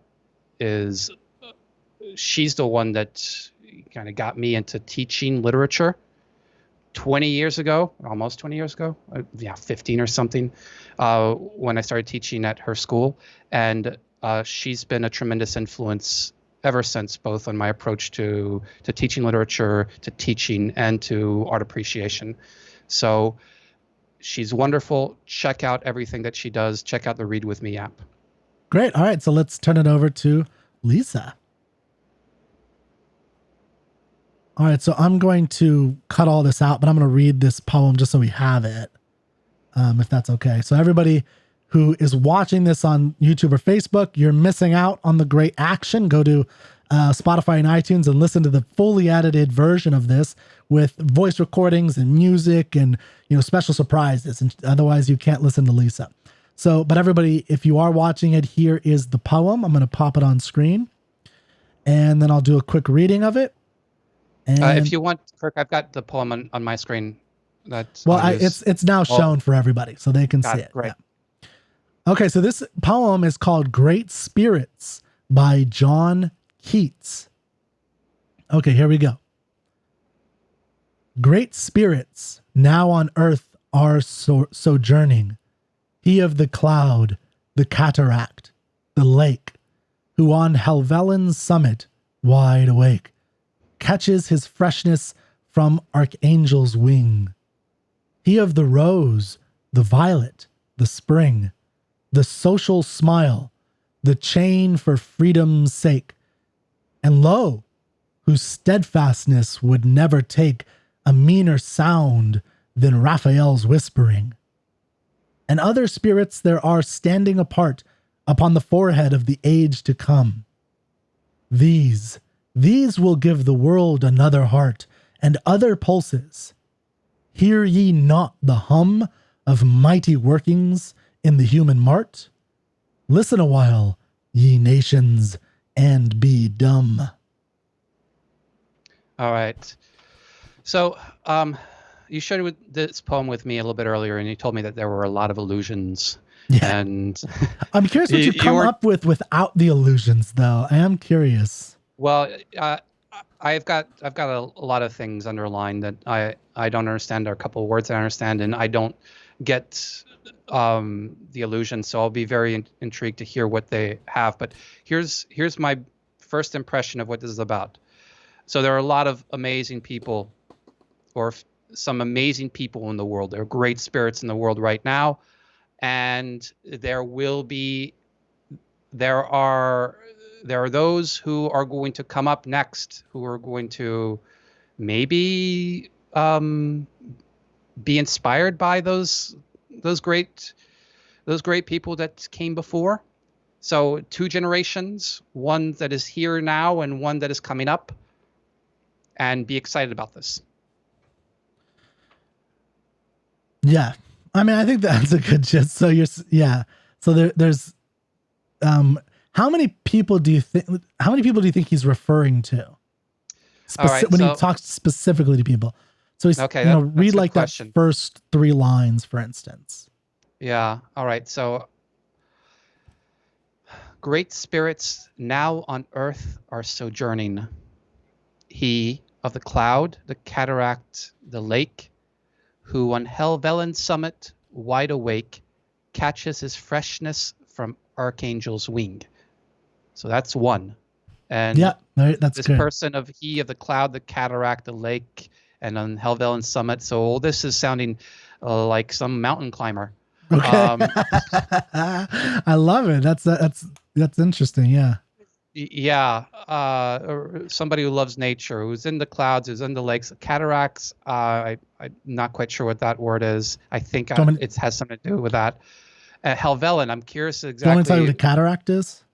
she's the one that kind of got me into teaching literature 20 years ago, almost 20 years ago, 15 or something, when I started teaching at her school. And she's been a tremendous influence ever since, both on my approach to teaching literature, to teaching, and to art appreciation. So she's wonderful. Check out everything that she does. Check out the Read With Me app. Great. All right. So let's turn it over to Lisa. All right. So I'm going to cut all this out, but I'm going to read this poem just so we have it, if that's okay. So everybody who is watching this on YouTube or Facebook, you're missing out on the great action. Go to Spotify and iTunes and listen to the fully edited version of this with voice recordings and music and, special surprises. And otherwise you can't listen to Lisa. So, but everybody, if you are watching it, here is the poem. I'm going to pop it on screen, and then I'll do a quick reading of it. And if you want, Kirk, I've got the poem on my screen. It's now shown for everybody, so they can see it. Great. Yeah. Okay, so this poem is called Great Spirits by John Keats. Okay, here we go. Great spirits now on earth are sojourning, He of the cloud, the cataract, the lake, who on Helvellyn's summit, wide awake, catches his freshness from archangel's wing. He of the rose, the violet, the spring, the social smile, the chain for freedom's sake, and lo, whose steadfastness would never take a meaner sound than Raphael's whispering. And other spirits there are standing apart upon the forehead of the age to come. These will give the world another heart and other pulses. Hear ye not the hum of mighty workings in the human mart? Listen a while, ye nations, and be dumb. All right. So you shared this poem with me a little bit earlier, and you told me that there were a lot of illusions. Yeah. And I'm curious what you come up with without the illusions, though. I am curious. Well, I've got a lot of things underlined that I don't understand. There are a couple of words I understand, and I don't get the illusion. So I'll be very intrigued to hear what they have. But here's my first impression of what this is about. So there are a lot of amazing people, or some amazing people in the world. There are great spirits in the world right now, and there are those who are going to come up next, who are going to maybe be inspired by those great people that came before. So 2 generations, one that is here now and one that is coming up, and be excited about this. Yeah. I mean, I think that's a good gist. So So there's how many people do you think he's referring to? When he talks specifically to people. So he's read like that first 3 lines, for instance. Yeah. All right. So great spirits now on earth are sojourning. He of the cloud, the cataract, the lake, who on Helvellyn's summit, wide awake, catches his freshness from archangel's wing. So that's one. And that's this good. person of he of the cloud, the cataract, the lake, and on Helvellyn's summit. So all this is sounding like some mountain climber. Okay. I love it. That's interesting. Yeah. Yeah. Or somebody who loves nature, who's in the clouds, who's in the lakes. Cataracts. I'm not quite sure what that word is. I think it has something to do with that. Helvellyn. I'm curious exactly. Do you want to tell you what a cataract is?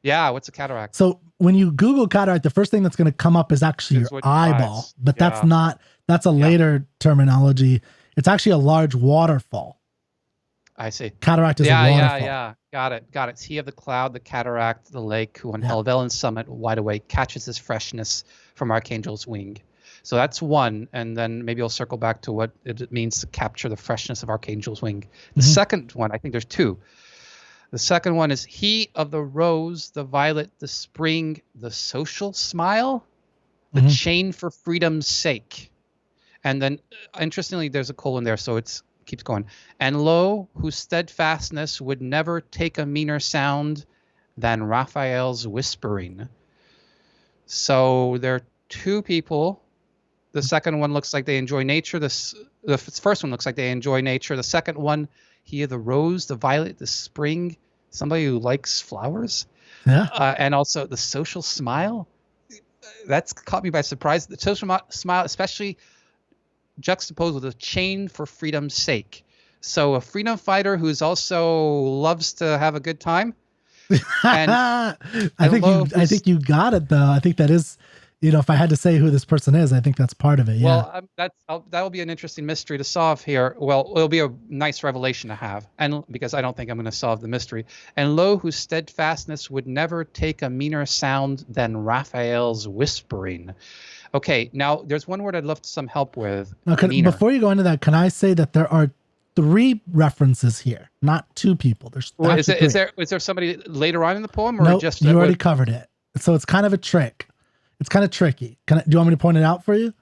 Yeah. What's a cataract? So when you Google cataract, the first thing that's going to come up is actually your eyeball, but that's a later terminology. It's actually a large waterfall. I see. Cataract is a waterfall. Yeah. Got it. It's he of the cloud, the cataract, the lake, who on Helvellyn's summit, wide awake, catches his freshness from archangel's wing. So that's one, and then maybe I'll circle back to what it means to capture the freshness of archangel's wing. The second one, I think there's 2. The second one is he of the rose, the violet, the spring, the social smile, the chain for freedom's sake. And then, interestingly, there's a colon there, so it's keeps going. And lo, whose steadfastness would never take a meaner sound than Raphael's whispering. So there are 2 people. The second one looks like they enjoy nature. The first one looks like they enjoy nature. The second one, he of the rose, the violet, the spring, somebody who likes flowers. Yeah. And also the social smile. That's caught me by surprise. The social smile, especially juxtaposed with a chain for freedom's sake. So a freedom fighter who's also loves to have a good time. And I think you got it though. I think that is, if I had to say who this person is, I think that's part of it. Yeah. Well, that will be an interesting mystery to solve here. Well, it'll be a nice revelation to have, and because I don't think I'm going to solve the mystery. And lo, whose steadfastness would never take a meaner sound than Raphael's whispering. Okay, now there's one word I'd love some help with. Now, before you go into that, can I say that there are 3 references here, not 2 people? There's is there somebody later on in the poem, or just you already covered it? So it's kind of a trick. It's kind of tricky. Do you want me to point it out for you?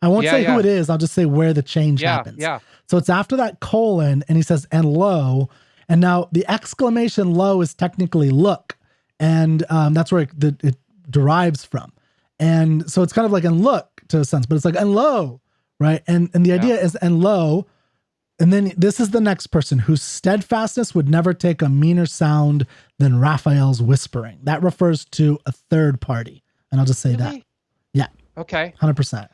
I won't say who it is. I'll just say where the change happens. Yeah. So it's after that colon, and he says, and lo. And now the exclamation lo is technically look. And that's where it derives from. And so it's kind of like, and look to a sense, but it's like, and lo, right? And the idea is, and lo. And then this is the next person whose steadfastness would never take a meaner sound than Raphael's whispering. That refers to a third party. And I'll just say that. Yeah. Okay. 100%.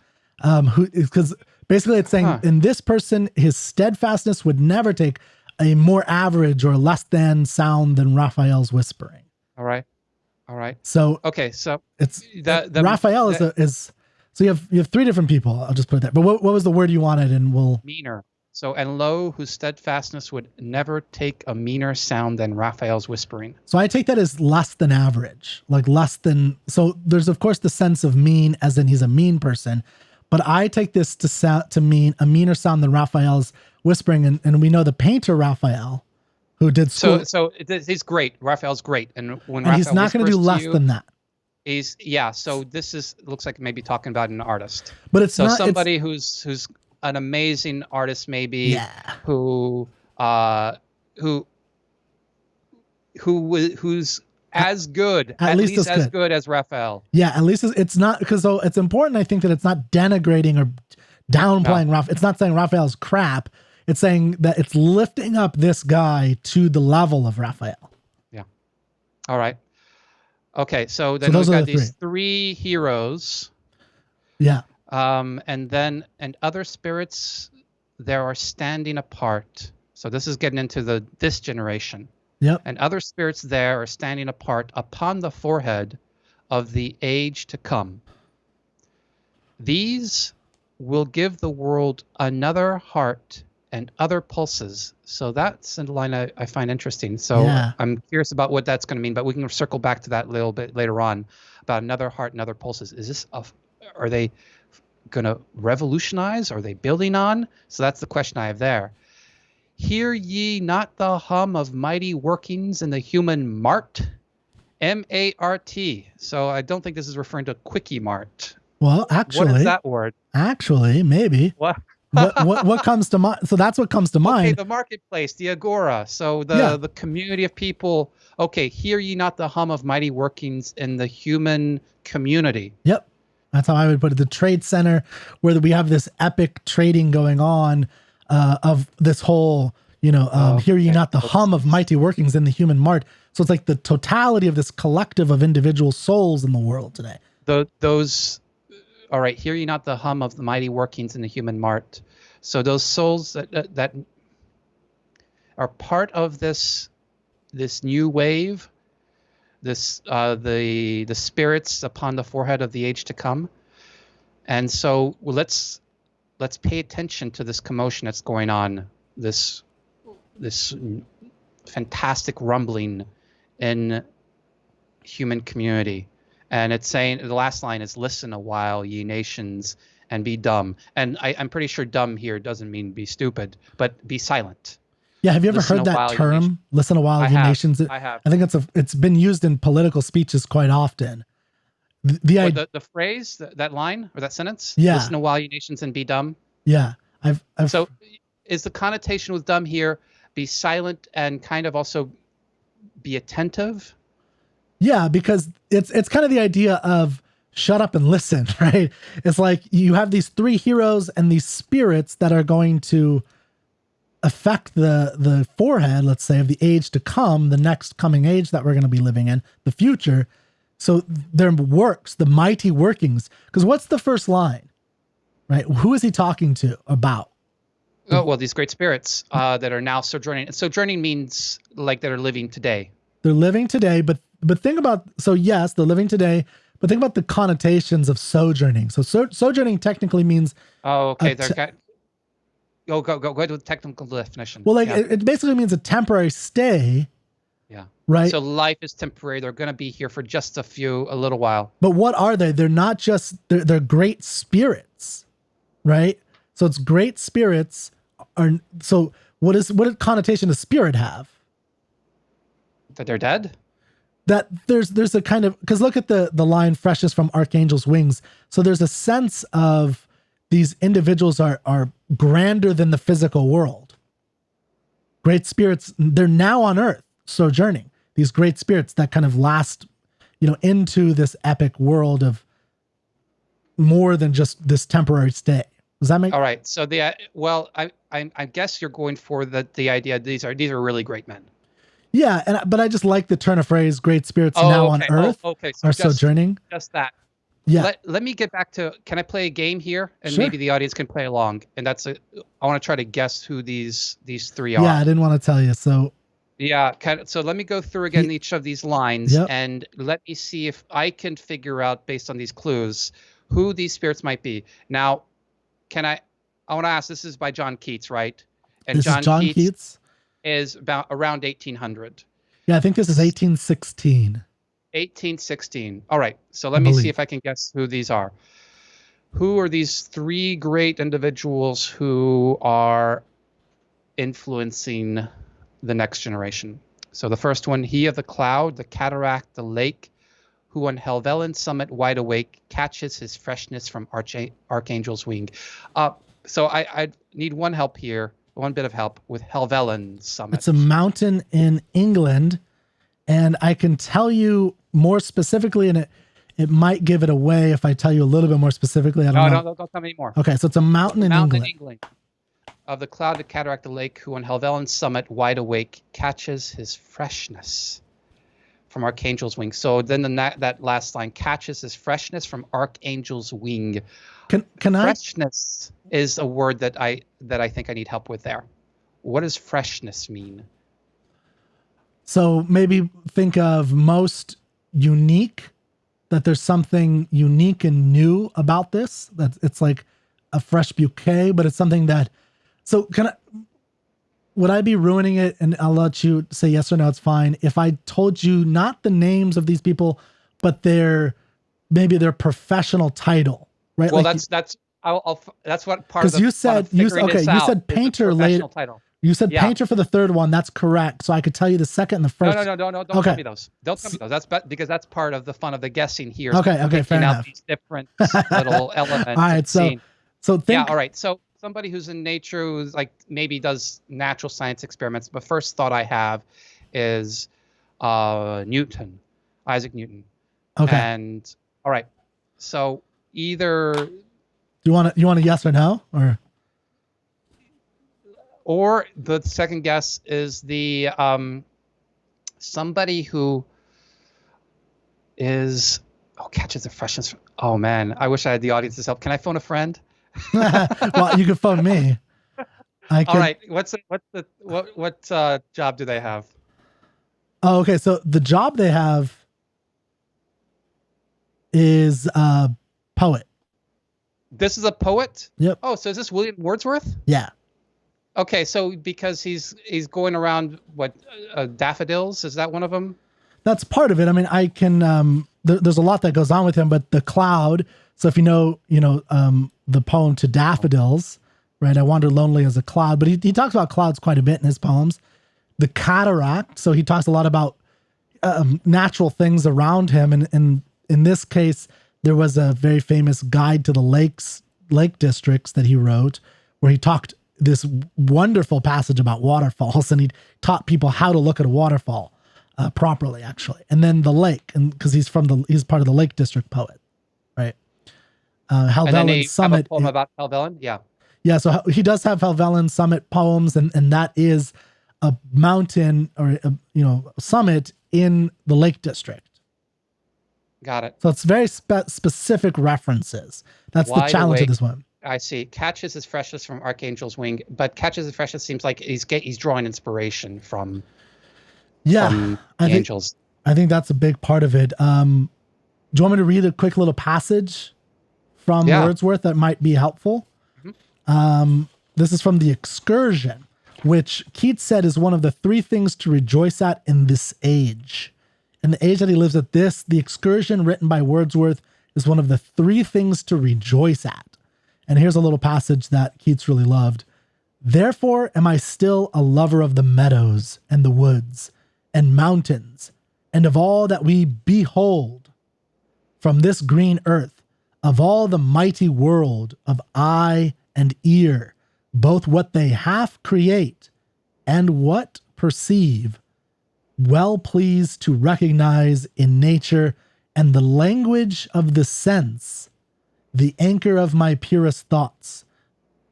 Because basically it's saying in this person, his steadfastness would never take a more average or less than sound than Raphael's whispering. All right. So okay, so it's Raphael is so you have three different people. I'll just put it there. But what was the word you wanted? And we'll meaner. So, and lo, whose steadfastness would never take a meaner sound than Raphael's whispering. So I take that as less than average, like less than. So there's of course the sense of mean, as in he's a mean person, but I take this to mean a meaner sound than Raphael's whispering, and we know the painter Raphael, who did school. So he's great. Raphael's great, and he's not going to do less than that. So this looks like maybe talking about an artist, but it's not somebody who's an amazing artist, maybe who's as good, at least as good as Raphael. Yeah, at least it's not, because so it's important, I think, that it's not denigrating or downplaying Raphael. It's not saying Raphael's crap. It's saying that it's lifting up this guy to the level of Raphael. Yeah. All right. Okay, so then we've got these three heroes. Yeah. And other spirits there are standing apart. So this is getting into this generation. Yep. And other spirits there are standing apart upon the forehead of the age to come. These will give the world another heart and other pulses. So that's a line I find interesting. So I'm curious about what that's going to mean, but we can circle back to that a little bit later on about another heart and other pulses. Is this are they going to revolutionize? Are they building on? So that's the question I have there. Hear ye not the hum of mighty workings in the human mart? M-A-R-T. So I don't think this is referring to Quickie Mart. Well, actually, what is that word? Actually, maybe. What? what comes to mind? So that's what comes to mind. Okay, the marketplace, the agora. So the community of people. Okay, hear ye not the hum of mighty workings in the human community. Yep. That's how I would put it. The trade center, where we have this epic trading going on of this whole, hear ye not the hum of mighty workings in the human mart. So it's like the totality of this collective of individual souls in the world today. All right, hear ye not the hum of the mighty workings in the human mart. So those souls that are part of this new wave, the spirits upon the forehead of the age to come. And so let's pay attention to this commotion that's going on, this fantastic rumbling in human community. And it's saying, the last line is, listen a while, ye nations, and be dumb. And I'm pretty sure dumb here doesn't mean be stupid, but be silent. Yeah, have you ever heard that term, listen a while, ye nations? I have. I think it's been used in political speeches quite often. The phrase, that line, or that sentence? Yeah. Listen a while, ye nations, and be dumb? Yeah. So is the connotation with dumb here, be silent and kind of also be attentive? Yeah, because it's kind of the idea of shut up and listen, right? It's like you have these three heroes and these spirits that are going to affect the forehead, let's say, of the age to come, the next coming age that we're going to be living in, the future. So their works, the mighty workings, because what's the first line, right? Who is he talking to about? Oh, well, these great spirits that are now sojourning. Sojourning means like that are living today. They're living today, but think about, so yes, they're living today, but think about the connotations of sojourning. So sojourning technically means... Oh, okay. Go to the technical definition. Well, it basically means a temporary stay. Yeah. Right. So life is temporary. They're going to be here for just a little while. But what are they? They're not just, they're great spirits, right? So it's great spirits. So what connotation does spirit have? That they're dead? That there's a kind of, because look at the line freshest from archangel's wings. So there's a sense of these individuals are grander than the physical world. Great spirits, they're now on earth sojourning. These great spirits that kind of last, into this epic world of more than just this temporary stay. Does that make? All right. So I guess you're going for the idea these are really great men. Yeah, but I just like the turn of phrase "great spirits now on earth are sojourning." Just that. Yeah. Let me get back to. Can I play a game here, and Sure. maybe the audience can play along? And I want to try to guess who these three are. Yeah, I didn't want to tell you. So. Yeah. So let me go through again each of these lines, and let me see if I can figure out based on these clues who these spirits might be. Now, I want to ask. This is by John Keats, right? And this is John Keats. Is about around 1800. Yeah, I think this is 1816. 1816. All right. So let me see if I can guess who these are. Who are these three great individuals who are influencing the next generation? So the first one, he of the cloud, the cataract, the lake, who on Helvellyn's summit wide awake catches his freshness from archangel's wing. So I need one bit of help with Helvellyn's summit. It's a mountain in England, and I can tell you more specifically, and it might give it away if I tell you a little bit more specifically. I don't know. No, don't tell me more. Okay, so it's a mountain in England. Of the cloud, the cataract, the lake, who on Helvellyn's summit wide awake catches his freshness from archangel's wing. So then that last line, catches his freshness from archangel's wing. Freshness is a word that I think I need help with there. What does freshness mean? So maybe think of most unique, that there's something unique and new about this, that it's like a fresh bouquet, but it's something that, so would I be ruining it? And I'll let you say yes or no, it's fine. If I told you not the names of these people, but maybe their professional title, right? Well, that's what part of the, you said painter later. Title. You said painter for the third one. That's correct. So I could tell you the second and the first. No. Don't tell me those. Don't tell me those. Because that's part of the fun of the guessing here. Okay, fair enough. These different little elements. All right, so think. All right. So somebody who's in nature, who's like maybe does natural science experiments. But first thought I have is Isaac Newton. Okay. And all right. So either. You want a yes or no, or the second guess is the somebody who is catches the freshness. Oh man, I wish I had the audience's help. Can I phone a friend? Well, you can phone me. All right. What job do they have? Oh, okay. So the job they have is poet. This is a poet? Yep. Oh, so is this William Wordsworth? Yeah. Okay, so because he's going around daffodils, is that one of them? That's part of it. I mean, I can there's a lot that goes on with him, but the cloud. So if you know the poem To Daffodils, right? I wander lonely as a cloud, but he talks about clouds quite a bit in his poems. The cataract. So he talks a lot about natural things around him, and in this case, there was a very famous guide to the lake districts that he wrote, where he talked this wonderful passage about waterfalls, and he taught people how to look at a waterfall properly, actually. And then the lake, and because he's part of the Lake District poet, right? Helvellyn's Summit. Have a poem about Helvellyn, yeah. Yeah, so he does have Helvellyn Summit poems, and that is a mountain or a summit in the Lake District. Got it. So it's very specific references. That's the challenge of this one. I see. Catches his freshness from archangel's wing, but catches his freshness seems like he's drawing inspiration from angels. I think that's a big part of it. Do you want me to read a quick little passage from Wordsworth that might be helpful? Mm-hmm. This is from The Excursion, which Keats said is one of the three things to rejoice at in this age. In the age that he lives at, The Excursion, written by Wordsworth, is one of the three things to rejoice at. And here's a little passage that Keats really loved. Therefore am I still a lover of the meadows and the woods and mountains and of all that we behold from this green earth, of all the mighty world of eye and ear, both what they half create and what perceive, well pleased to recognize in nature and the language of the sense, the anchor of my purest thoughts,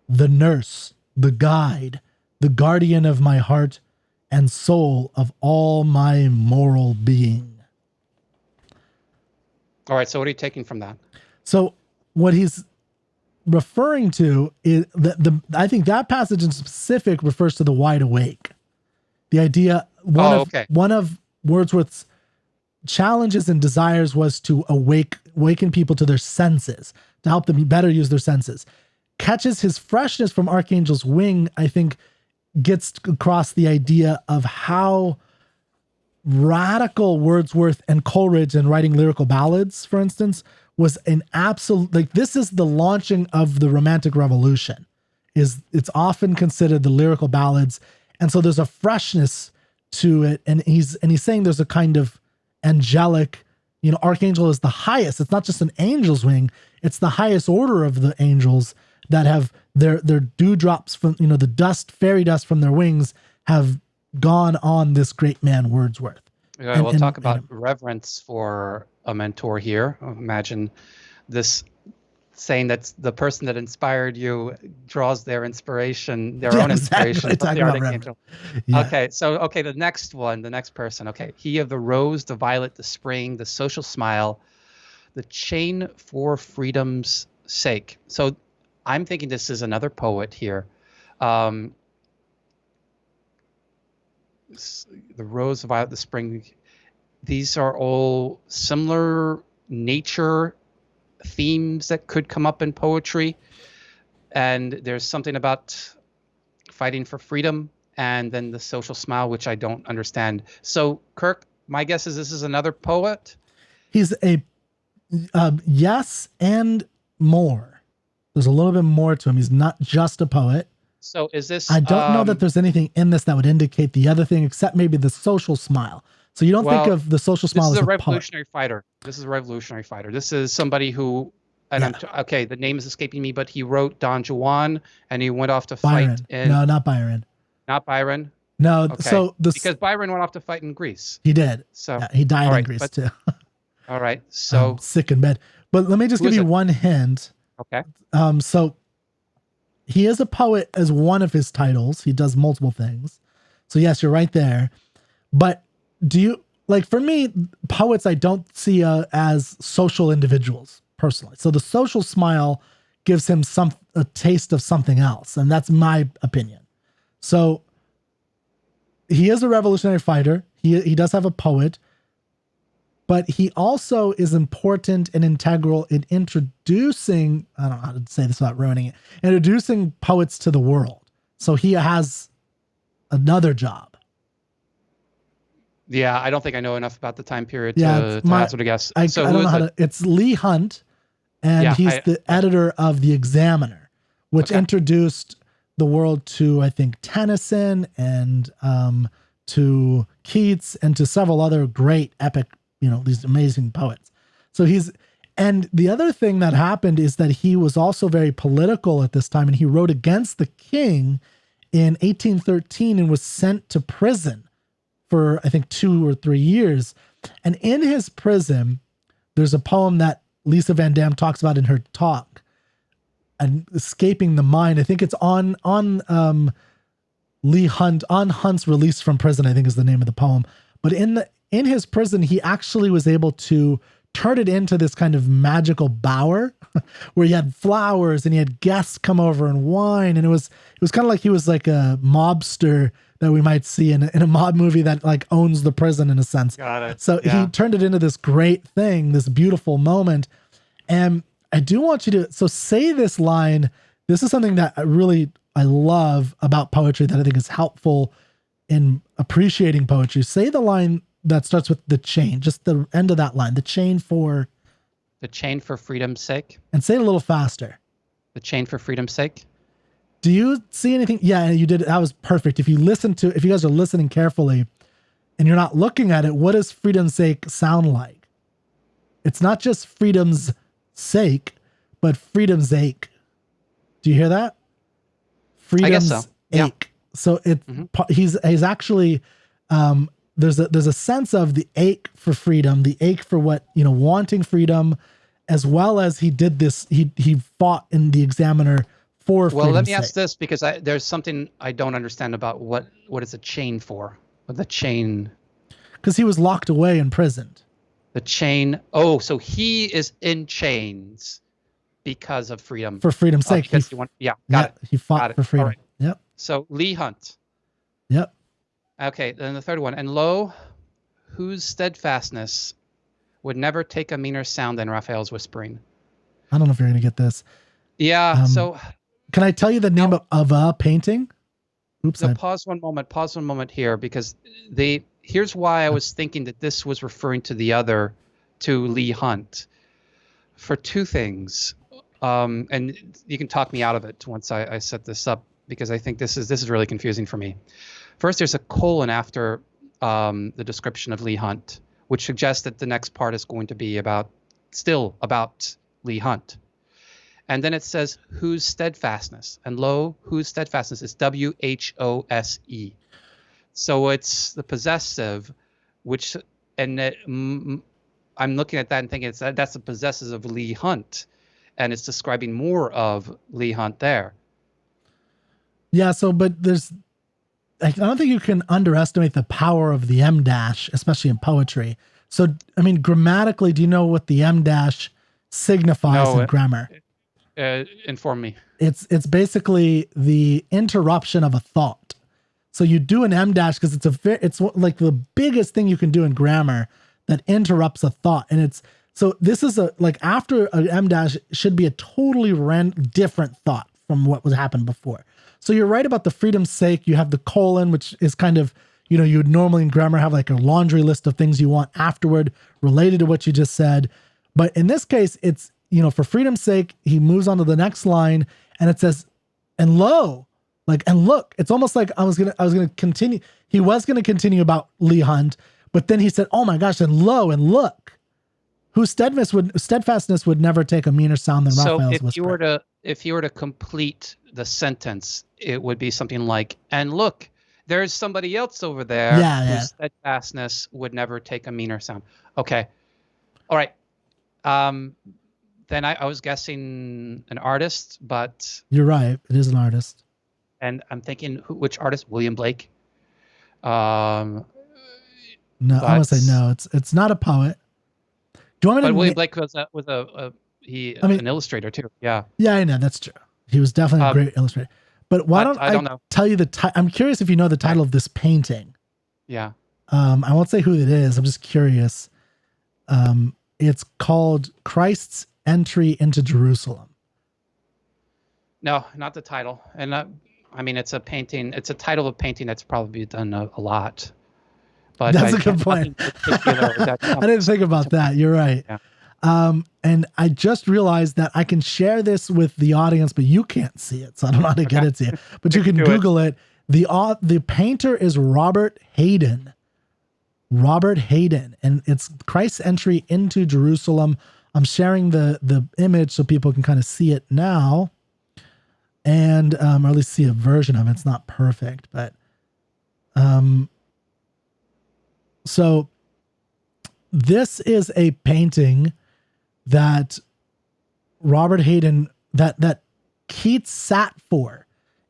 the nurse, the guide, the guardian of my heart and soul of all my moral being. All right, so what are you taking from that? So what he's referring to is I think that passage in specific refers to the wide awake. The idea, one of Wordsworth's challenges and desires was to awaken people to their senses, to help them better use their senses. Catches his freshness from Archangel's wing, I think, gets across the idea of how radical Wordsworth and Coleridge in writing lyrical ballads, for instance, was an absolute, like, this is the launching of the Romantic Revolution. It's often considered the lyrical ballads. And so there's a freshness to it. And he's saying there's a kind of angelic, Archangel is the highest. It's not just an angel's wing. It's the highest order of the angels that have their dewdrops from, the fairy dust from their wings have gone on this great man Wordsworth. Yeah, we'll talk about reverence for a mentor here. Imagine this saying that the person that inspired you draws their inspiration, their own inspiration from the Archangel. Yeah. Okay, so the next person. Okay, he of the rose, the violet, the spring, the social smile, the chain for freedom's sake. So I'm thinking this is another poet here. The rose, the violet, the spring. These are all similar nature themes that could come up in poetry. And there's something about fighting for freedom and then the social smile, which I don't understand. So, Kirk, my guess is this is another poet? He's a yes and more. There's a little bit more to him. He's not just a poet. So is this... I don't know that there's anything in this that would indicate the other thing except maybe the social smile. So you don't think of the social smile as a revolutionary fighter. This is a revolutionary fighter. This is somebody who, and the name is escaping me, but he wrote Don Juan and he went off to fight in... No, not Byron. Not Byron? No, okay. So because Byron went off to fight in Greece. He did. So he died in Greece too. All right. So sick in bed. But let me just give you one hint. Okay. So he is a poet as one of his titles. He does multiple things. So yes, you're right there. But do you, like, for me, poets I don't see as social individuals personally. So the social smile gives him a taste of something else, and that's my opinion. So he is a revolutionary fighter. He does have a poet, but he also is important and integral in introducing, I don't know how to say this without ruining it, introducing poets to the world. So he has another job. Yeah, I don't think I know enough about the time period to hazard a guess. I don't know how to. It's Leigh Hunt, and he's the editor of The Examiner, which introduced the world to, I think, Tennyson and to Keats and to several other great epic, these amazing poets. So and the other thing that happened is that he was also very political at this time, and he wrote against the king in 1813 and was sent to prison for, I think, 2 or 3 years. And in his prison, there's a poem that Lisa VanDamme talks about in her talk, and escaping the mind. I think it's on Leigh Hunt, on Hunt's release from prison, I think is the name of the poem. But in his prison, he actually was able to turn it into this kind of magical bower where he had flowers and he had guests come over and wine. And it was kind of like he was like a mobster that we might see in a mob movie that like owns the prison in a sense. Got it. So he turned it into this great thing, this beautiful moment. And I do want you to, so say this line. This is something that I love about poetry that I think is helpful in appreciating poetry. Say the line that starts with the chain, just the end of that line, the chain for freedom's sake. And say it a little faster. The chain for freedom's sake. Do you see anything? Yeah, you did. That was perfect. If you guys are listening carefully and you're not looking at it, what does freedom's sake sound like? It's not just freedom's sake. but freedom's ache. Do you hear that? Freedom's I guess so. Yeah. ache. So he's actually there's a sense of the ache for freedom, the ache for what, wanting freedom, as well as he did this. He fought in the Examiner for freedom's Well, let me ask sake. this, because there's something I don't understand about what is a chain for? What the chain? Because he was locked away, imprisoned. The chain. Oh, so he is in chains because of freedom. For freedom's sake. Got it. He fought for freedom. Right. Yep. So Leigh Hunt. Yep. Okay, then the third one. And lo, whose steadfastness would never take a meaner sound than Raphael's whispering. I don't know if you're going to get this. Yeah, so... Can I tell you the name of a painting? Oops. So pause one moment here, because here's why I was thinking that this was referring to to Leigh Hunt, for two things. And you can talk me out of it once I set this up, because I think this is really confusing for me. First, there's a colon after the description of Leigh Hunt, which suggests that the next part is going to be about Leigh Hunt. And then it says, whose steadfastness. And lo, whose steadfastness is W-H-O-S-E. So it's the possessive, I'm looking at that and thinking that's the possessive of Leigh Hunt. And it's describing more of Leigh Hunt there. Yeah, but I don't think you can underestimate the power of the M dash, especially in poetry. So, I mean, grammatically, do you know what the M dash signifies in grammar? Inform me. It's basically the interruption of a thought. So you do an M dash because it's like the biggest thing you can do in grammar that interrupts a thought. And this is after an M dash should be a totally different thought from what was happened before. So you're right about the freedom's sake. You have the colon, which is kind of, you would normally in grammar have like a laundry list of things you want afterward related to what you just said. But in this case, it's, for freedom's sake, he moves on to the next line and it says, and lo, and look. It's almost like I was going to continue. He was going to continue about Leigh Hunt, but then he said, oh my gosh, and lo, and look, whose steadfastness would never take a meaner sound than Raphael's whisper. So if you were to complete the sentence, it would be something like, and look, there's somebody else over there whose steadfastness would never take a meaner sound. Okay. All right. Then I was guessing an artist, but... You're right. It is an artist. And I'm thinking, which artist? William Blake? No, I'm going to say no. It's not a poet. Do you want me to... William Blake was an illustrator too. Yeah. Yeah, I know. That's true. He was definitely a great illustrator. But why don't I know. Tell you the title? I'm curious if you know the title of this painting. Yeah. I won't say who it is. I'm just curious. It's called Christ's Entry into Jerusalem. No, not the title. And it's a painting. It's a title of a painting that's probably done a lot. But that's a good point. I didn't think about that. You're right. Yeah. And I just realized that I can share this with the audience, but you can't see it, so I don't know how to get it to you. But you can Google it. The painter is Robert Hayden. Robert Hayden, and it's Christ's Entry into Jerusalem. I'm sharing the image so people can kind of see it now, and or at least see a version of it. It's not perfect, but so this is a painting that Robert Hayden that Keats sat for,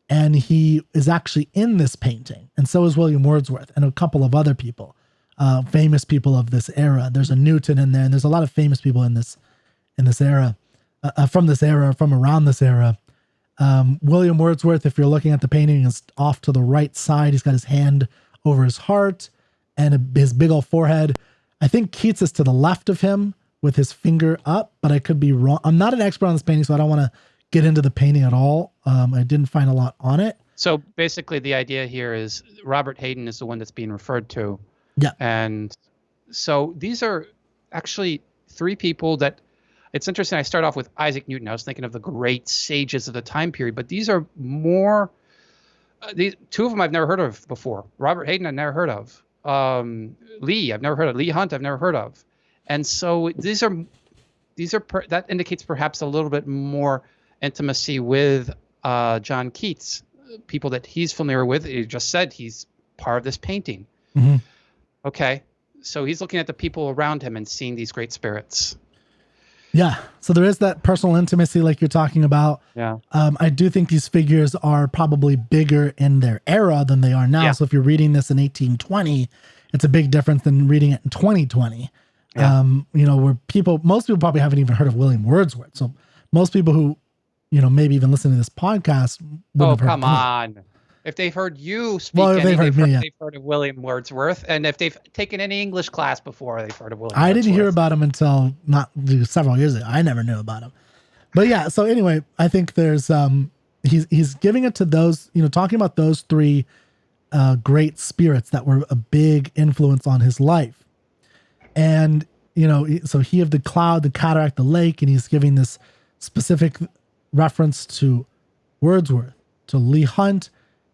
and he is actually in this painting, and so is William Wordsworth and a couple of other people. Famous people of this era. There's a Newton in there, and there's a lot of famous people in this era, from around this era. William Wordsworth, if you're looking at the painting, is off to the right side. He's got his hand over his heart and his big old forehead. I think Keats is to the left of him with his finger up, but I could be wrong. I'm not an expert on this painting, so I don't want to get into the painting at all. I didn't find a lot on it. So basically the idea here is Robert Hayden is the one that's being referred to. Yeah. And so these are actually three people that it's interesting. I start off with Isaac Newton. I was thinking of the great sages of the time period, but these are more, these two of them I've never heard of before. Robert Hayden, I've never heard of. Leigh, I've never heard of. Leigh Hunt, I've never heard of. And so these are that indicates perhaps a little bit more intimacy with John Keats, people that he's familiar with. You just said he's part of this painting. Mm-hmm. Okay, so he's looking at the people around him and seeing these great spirits. Yeah, so there is that personal intimacy like you're talking about. Yeah. I do think these figures are probably bigger in their era than they are now. Yeah. So if you're reading this in 1820, it's a big difference than reading it in 2020. Yeah. Where most people probably haven't even heard of William Wordsworth. So most people who, maybe even listening to this podcast wouldn't have heard come of me. on. If they've heard you speak, they've heard of William Wordsworth. And if they've taken any English class before, they've heard of William Wordsworth. I didn't hear about him until several years ago. I never knew about him. But yeah, so anyway, I think there's he's giving it to those, talking about those three great spirits that were a big influence on his life. And, so he of the cloud, the cataract, the lake, and he's giving this specific reference to Wordsworth, to Leigh Hunt,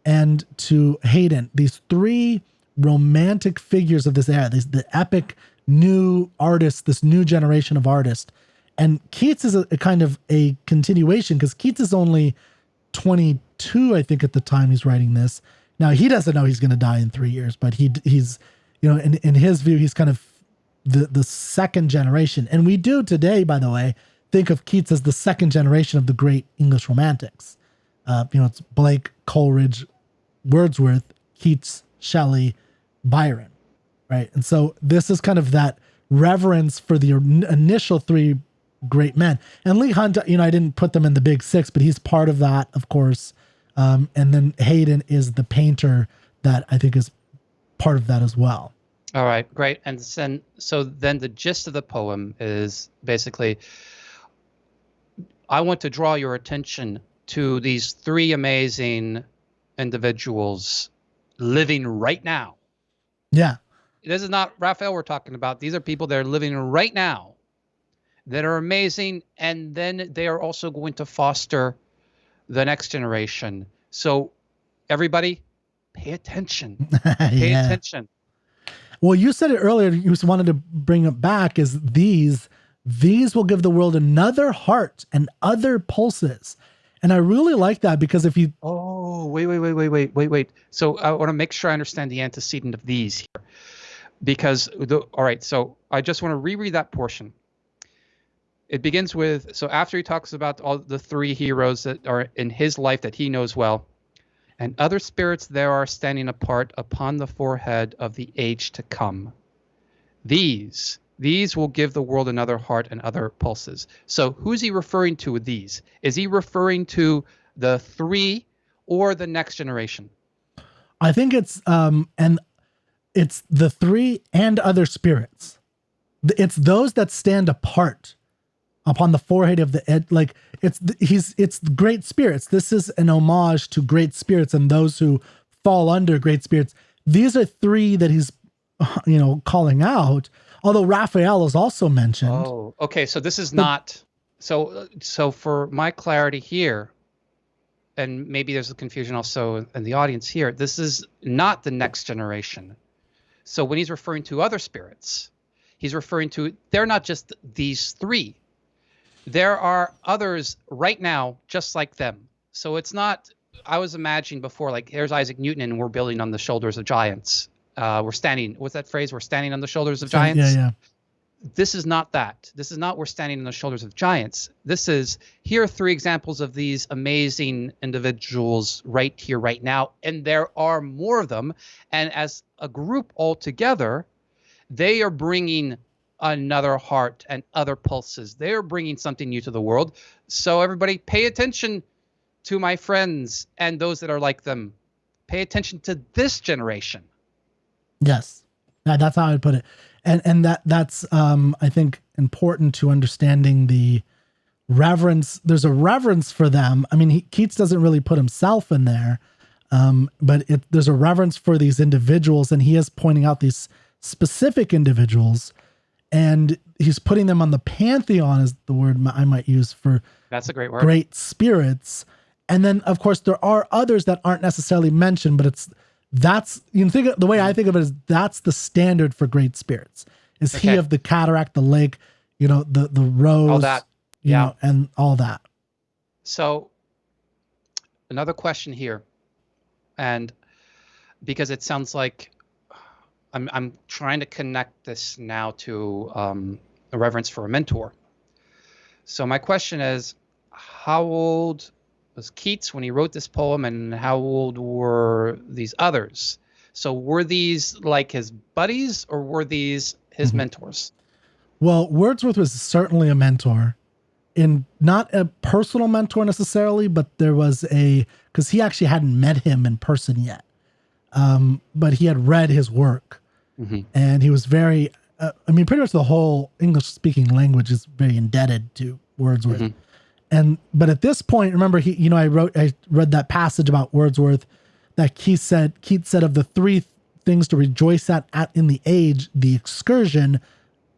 and to Haydn, these three romantic figures of this era, the epic new artists, this new generation of artists. And Keats is a kind of a continuation, because Keats is only 22, I think, at the time he's writing this. Now, he doesn't know he's going to die in 3 years, but he's, in his view, he's kind of the second generation. And we do today, by the way, think of Keats as the second generation of the great English romantics. It's Blake, Coleridge, Wordsworth, Keats, Shelley, Byron, right? And so this is kind of that reverence for the initial three great men. And Leigh Hunt, I didn't put them in the big six, but he's part of that, of course. And then Haydn is the painter that I think is part of that as well. All right, great. And so then the gist of the poem is basically, I want to draw your attention to these three amazing individuals living right now. Yeah. This is not Raphael we're talking about. These are people that are living right now that are amazing. And then they are also going to foster the next generation. So everybody, pay attention. Pay attention. Well, you said it earlier, you wanted to bring it back, is these will give the world another heart and other pulses. And I really like that, because if you... Oh, wait. So I want to make sure I understand the antecedent of these here. Because, all right, so I just want to reread that portion. It begins with, so after he talks about all the three heroes that are in his life that he knows well, and other spirits there are standing apart upon the forehead of the age to come. These will give the world another heart and other pulses. So who's he referring to with these? Is he referring to the three or the next generation? I think it's the three and other spirits. It's those that stand apart upon the forehead of the head. Like it's great spirits. This is an homage to great spirits and those who fall under great spirits. These are three that he's, calling out. Although Raphael is also mentioned. Oh, okay. So this is not, so for my clarity here, and maybe there's a confusion also in the audience here, this is not the next generation. So when he's referring to other spirits, he's referring to, they're not just these three. There are others right now just like them. So it's not, I was imagining before, like here's Isaac Newton and we're building on the shoulders of giants. We're standing, what's that phrase? We're standing on the shoulders of giants. Yeah. This is not that. This is not we're standing on the shoulders of giants. This is, here are three examples of these amazing individuals right here, right now. And there are more of them. And as a group all together, they are bringing another heart and other pulses. They are bringing something new to the world. So everybody pay attention to my friends and those that are like them. Pay attention to this generation. Yes, that's how I would put it. And that's I think important to understanding the reverence. There's a reverence for them. I mean, Keats doesn't really put himself in there, but there's a reverence for these individuals, and he is pointing out these specific individuals, and he's putting them on the pantheon, is the word I might use for. That's a great word. Great spirits. And then, of course, there are others that aren't necessarily mentioned, but the way I think of it is that's the standard for great spirits. Is he of the cataract, the lake, the rose, all that. Yeah. and all that. So another question here, and because it sounds like I'm trying to connect this now to a reverence for a mentor. So my question is, how old was Keats when he wrote this poem, and how old were these others? So were these like his buddies, or were these his mentors? Well, Wordsworth was certainly a mentor, in not a personal mentor necessarily, but there was because he actually hadn't met him in person yet. But he had read his work, and he was very, pretty much the whole English speaking language is very indebted to Wordsworth. But at this point, remember, I read that passage about Wordsworth that Keats said of the three things to rejoice at in the age, the excursion,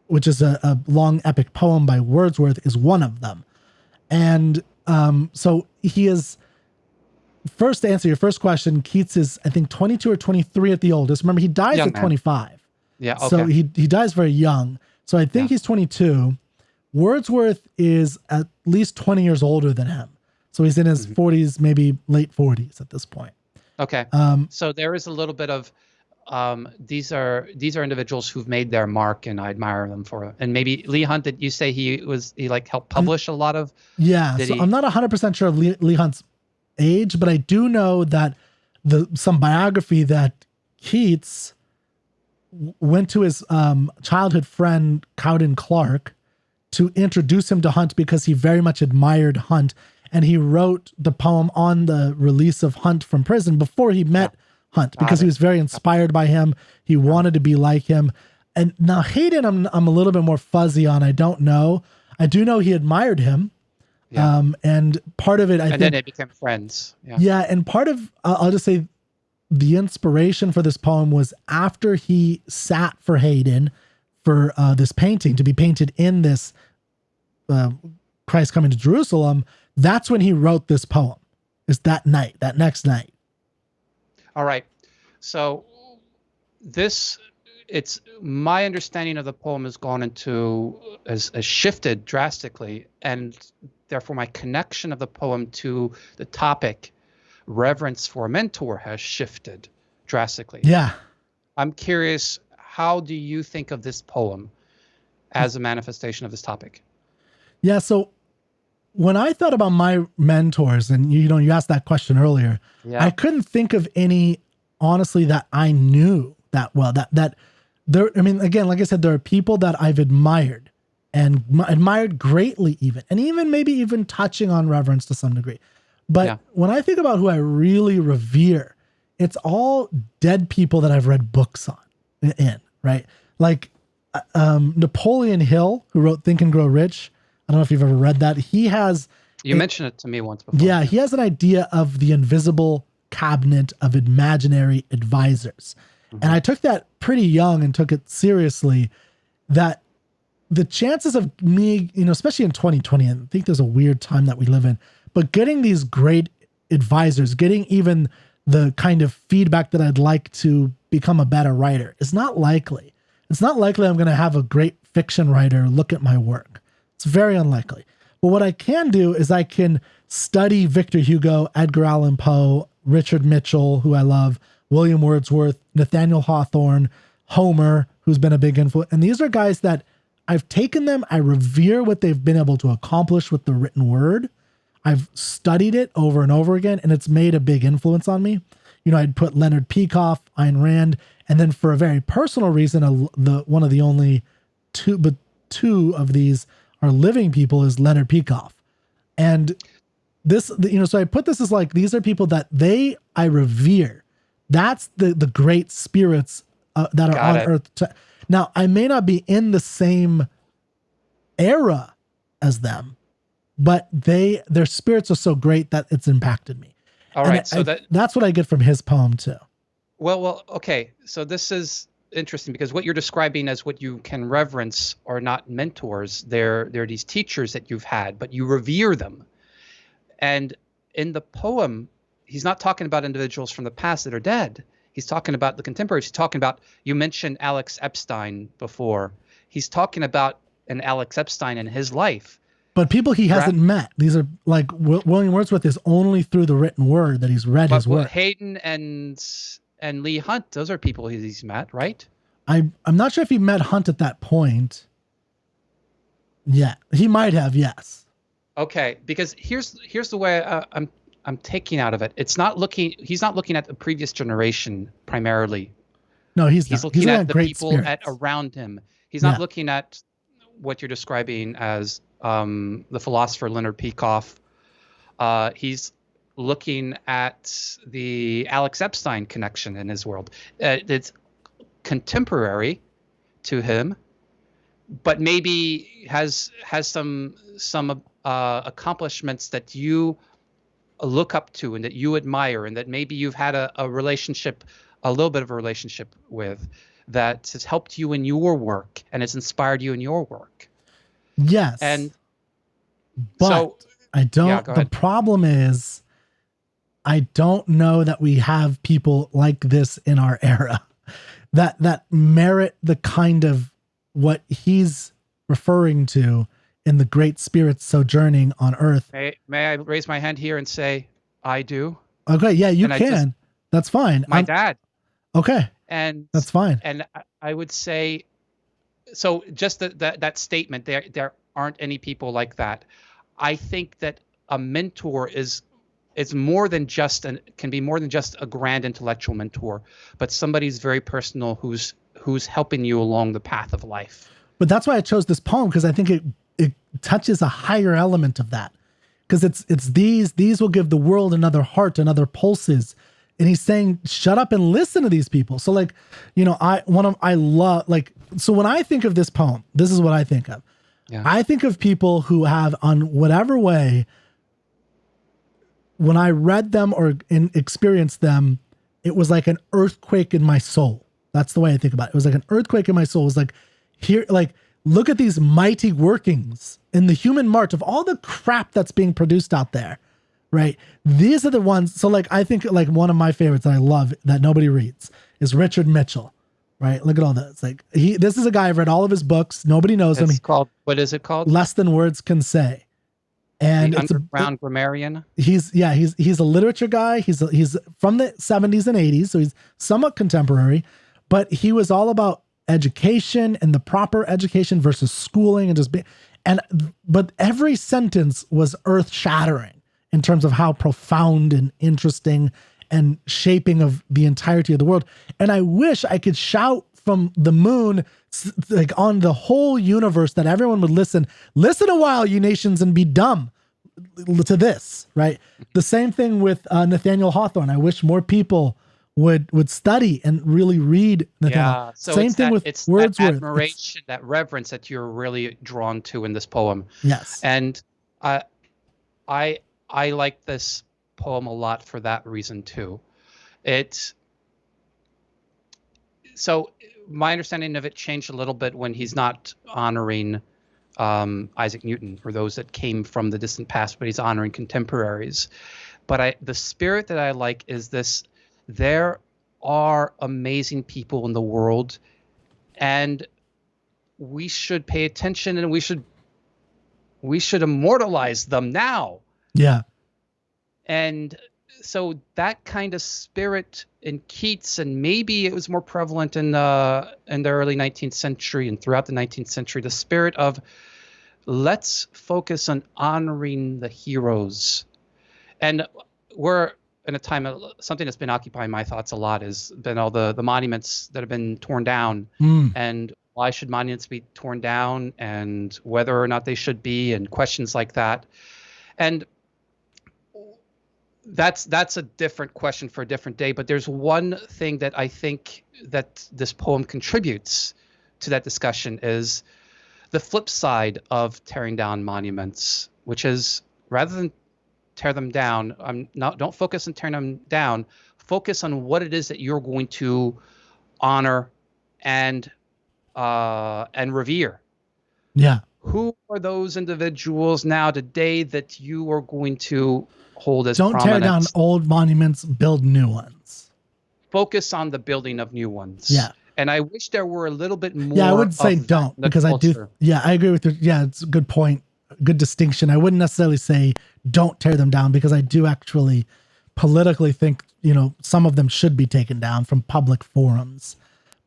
which is a long epic poem by Wordsworth, is one of them. And so he is, first, to answer your first question, Keats is, I think, 22 or 23 at the oldest. Remember, he dies at 25. Yeah, okay. So he dies very young. So I think he's 22. Wordsworth is at least 20 years older than him. So he's in his 40s, maybe late 40s at this point. Okay. So there is a little bit of these are individuals who've made their mark, and I admire them for it. And maybe Leigh Hunt, did you say he like helped publish a lot of? Yeah. So I'm not 100% sure of Leigh Hunt's age, but I do know that some biography that Keats went to his childhood friend Cowden Clarke to introduce him to Hunt because he very much admired Hunt, and he wrote the poem on the release of Hunt from prison before he met Hunt, because he was very inspired by him. He wanted to be like him. And now Hayden, I'm a little bit more fuzzy on. I don't know. I do know he admired him. Yeah. And part of it, I think, and then they became friends. Yeah. Yeah. And part of, I'll just say, the inspiration for this poem was after he sat for Hayden for this painting to be painted in this Christ coming to Jerusalem. That's when he wrote this poem. Is that next night. All right. So it's my understanding of the poem has shifted drastically, and therefore my connection of the poem to the topic reverence for a mentor has shifted drastically. Yeah. I'm curious, how do you think of this poem as a manifestation of this topic? Yeah. So when I thought about my mentors, and you asked that question earlier, I couldn't think of any, honestly, that I knew that well. That there, again, like I said, there are people that I've admired and admired greatly, even maybe touching on reverence to some degree. But when I think about who I really revere, it's all dead people that I've read books in, right? Like Napoleon Hill, who wrote Think and Grow Rich. I don't know if you've ever read that. You mentioned it to me once before. Yeah, he has an idea of the invisible cabinet of imaginary advisors. And I took that pretty young and took it seriously, that the chances of me, especially in 2020, and I think there's a weird time that we live in, but getting these great advisors, getting even the kind of feedback that I'd like to become a better writer is not likely. It's not likely I'm going to have a great fiction writer look at my work. It's very unlikely. But what I can do is I can study Victor Hugo, Edgar Allan Poe, Richard Mitchell, who I love, William Wordsworth, Nathaniel Hawthorne, Homer, who's been a big influence. And these are guys that I've taken them. I revere what they've been able to accomplish with the written word. I've studied it over and over again, and it's made a big influence on me. I'd put Leonard Peikoff, Ayn Rand, and then for a very personal reason, one of the only two of these are living people is Leonard Peikoff. And this, so I put this as like, these are people that I revere. That's the great spirits that are on earth. Now, I may not be in the same era as them, but their spirits are so great that it's impacted me. All right. That's what I get from his poem too. Well, okay. So this is interesting, because what you're describing as what you can reverence are not mentors. They're these teachers that you've had, but you revere them. And in the poem, he's not talking about individuals from the past that are dead. He's talking about the contemporaries. He's talking about, you mentioned Alex Epstein before. He's talking about and Alex Epstein in his life. But people he hasn't met. These are like William Wordsworth is only through the written word that he's read his work. Hayden and Leigh Hunt, those are people he's met, right? I'm not sure if he met Hunt at that point. Yeah, he might have. Yes. Okay, because here's the way I'm taking out of it. He's not looking at the previous generation primarily. No, he's looking at the people around him. He's not looking at what you're describing as the philosopher Leonard Peikoff. He's looking at the Alex Epstein connection in his world. It's contemporary to him, but maybe has some accomplishments that you look up to and that you admire, and that maybe you've had a little bit of a relationship with, that has helped you in your work and has inspired you in your work. Yes. But I don't, the problem is I don't know that we have people like this in our era that merit the kind of what he's referring to in the great spirits sojourning on earth. May I raise my hand here and say, I do? Okay. Yeah, you can. That's fine. My dad. Okay. And that's fine. And I would say, so just that statement, there aren't any people like that. I think that a mentor is more than just can be more than just a grand intellectual mentor, but somebody's very personal who's helping you along the path of life. But that's why I chose this poem, because I think it touches a higher element of that. Because it's these will give the world another heart and other pulses. And he's saying, shut up and listen to these people. So like, I love, like, so when I think of this poem, this is what I think of. Yeah. I think of people who have, on whatever way, when I read them or experienced them, it was like an earthquake in my soul. That's the way I think about it. It was like an earthquake in my soul. It was like, here, like, look at these mighty workings in the human march of all the crap that's being produced out there, right? These are the ones. So like, I think like one of my favorites that I love that nobody reads is Richard Mitchell, right? Look at all this. Like this is a guy, I've read all of his books. Nobody knows him. What is it called? Less Than Words Can Say. And the underground grammarian. He's a literature guy. He's from the 70s and 80s. So he's somewhat contemporary, but he was all about education and the proper education versus schooling and but every sentence was earth shattering in terms of how profound and interesting and shaping of the entirety of the world. And I wish I could shout from the moon, like on the whole universe, that everyone would listen a while, you nations, and be dumb to this, right? The same thing with Nathaniel Hawthorne. I wish more people would study and really read Nathaniel. Yeah, so same thing with Wordsworth. That admiration, that reverence that you're really drawn to in this poem. Yes. And I like this poem a lot for that reason too. So my understanding of it changed a little bit when he's not honoring Isaac Newton or those that came from the distant past, but he's honoring contemporaries. But the spirit that I like is this: there are amazing people in the world, and we should pay attention, and we should immortalize them now. Yeah. And so that kind of spirit in Keats, and maybe it was more prevalent in the early 19th century and throughout the 19th century, the spirit of let's focus on honoring the heroes. And we're in a time of something that's been occupying my thoughts a lot has been all the monuments that have been torn down, and why should monuments be torn down, and whether or not they should be, and questions like that. And that's a different question for a different day. But there's one thing that I think that this poem contributes to that discussion is the flip side of tearing down monuments, which is rather than tear them down, don't focus on tearing them down. Focus on what it is that you're going to honor and revere. Yeah. Who are those individuals now today that you are going to hold as prominent? Don't tear down old monuments, build new ones. Focus on the building of new ones. Yeah. And I wish there were a little bit Yeah, I more would say of that don't, in the because I do. culture. Yeah, I agree with you. Yeah, it's a good point. Good distinction. I wouldn't necessarily say don't tear them down, because I do actually politically think, some of them should be taken down from public forums.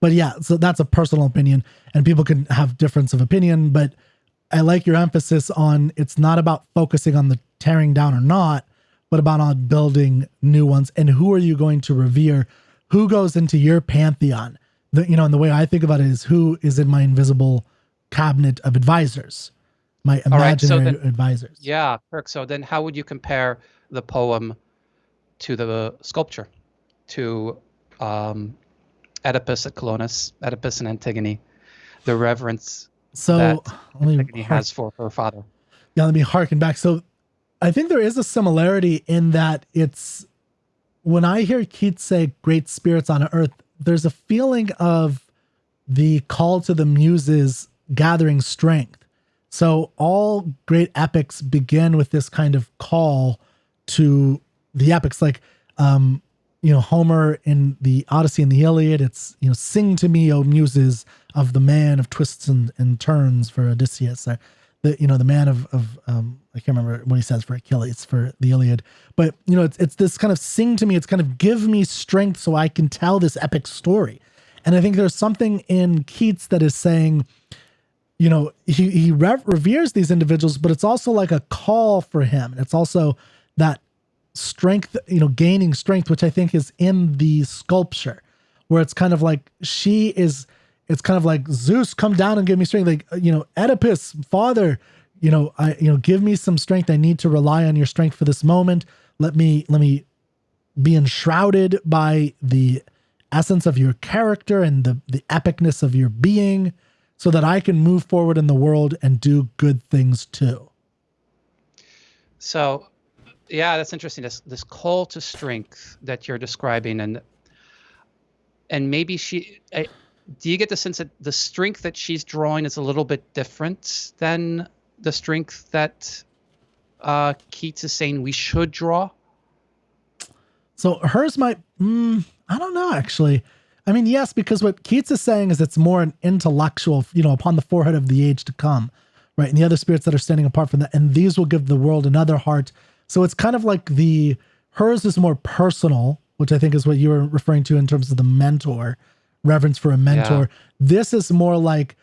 But yeah, so that's a personal opinion, and people can have difference of opinion. But I like your emphasis on, it's not about focusing on the tearing down or not, but about on building new ones. And who are you going to revere? Who goes into your pantheon? And the way I think about it is, who is in my invisible cabinet of advisors, my All right. So imaginary then, advisors. yeah, Kirk. So then how would you compare the poem to the sculpture, to Oedipus at Colonus, Oedipus and Antigone, the reverence So that let me Antigone has for her father? let me harken back. So I think there is a similarity in that, it's, when I hear Keats say great spirits on earth, there's a feeling of the call to the muses gathering strength. So all great epics begin with this kind of call to the epics, like, Homer in the Odyssey and the Iliad, it's, sing to me, O muses, of the man of twists and turns for Odysseus, or the man of I can't remember what he says for Achilles for the Iliad, but it's this kind of sing to me, it's kind of give me strength so I can tell this epic story. And I think there's something in Keats that is saying, he reveres these individuals, but it's also like a call for him. It's also that strength, gaining strength, which I think is in the sculpture, where it's kind of like it's kind of like, Zeus, come down and give me strength. Like, Oedipus, father, give me some strength. I need to rely on your strength for this moment. Let me be enshrouded by the essence of your character and the epicness of your being, so that I can move forward in the world and do good things too. So, yeah, that's interesting. This call to strength that you're describing, and maybe do you get the sense that the strength that she's drawing is a little bit different than the strength that Keats is saying we should draw? So hers might, I don't know, actually. I mean, yes, because what Keats is saying is it's more an intellectual, upon the forehead of the age to come, right? And the other spirits that are standing apart from that, and these will give the world another heart. So it's kind of like hers is more personal, which I think is what you were referring to in terms of the mentor, reverence for a mentor. Yeah. This is more like,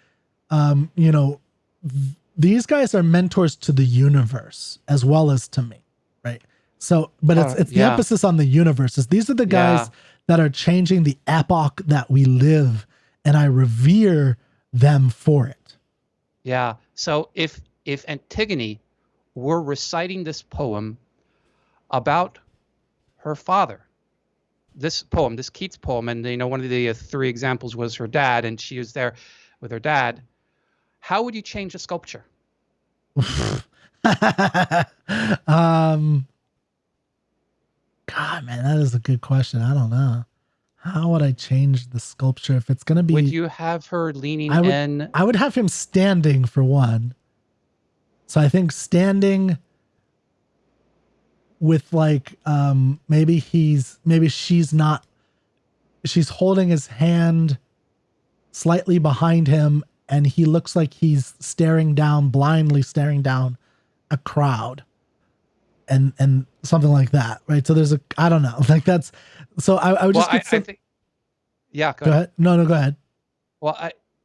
these guys are mentors to the universe as well as to me, right? So, but it's the emphasis on the universe. These are the guys that are changing the epoch that we live, and I revere them for it. Yeah. So if Antigone were reciting this poem about her father, this Keats poem, and one of the three examples was her dad, and she was there with her dad, how would you change the sculpture? God, man, that is a good question. I don't know. How would I change the sculpture if it's going to be? Would you have her leaning in? I would have him standing for one. So I think standing with like, maybe she's holding his hand slightly behind him, and he looks like he's blindly staring down a crowd. And something like that, right? So there's I don't know, like that's, so I would just get some. Yeah, go ahead. No, go ahead. Well,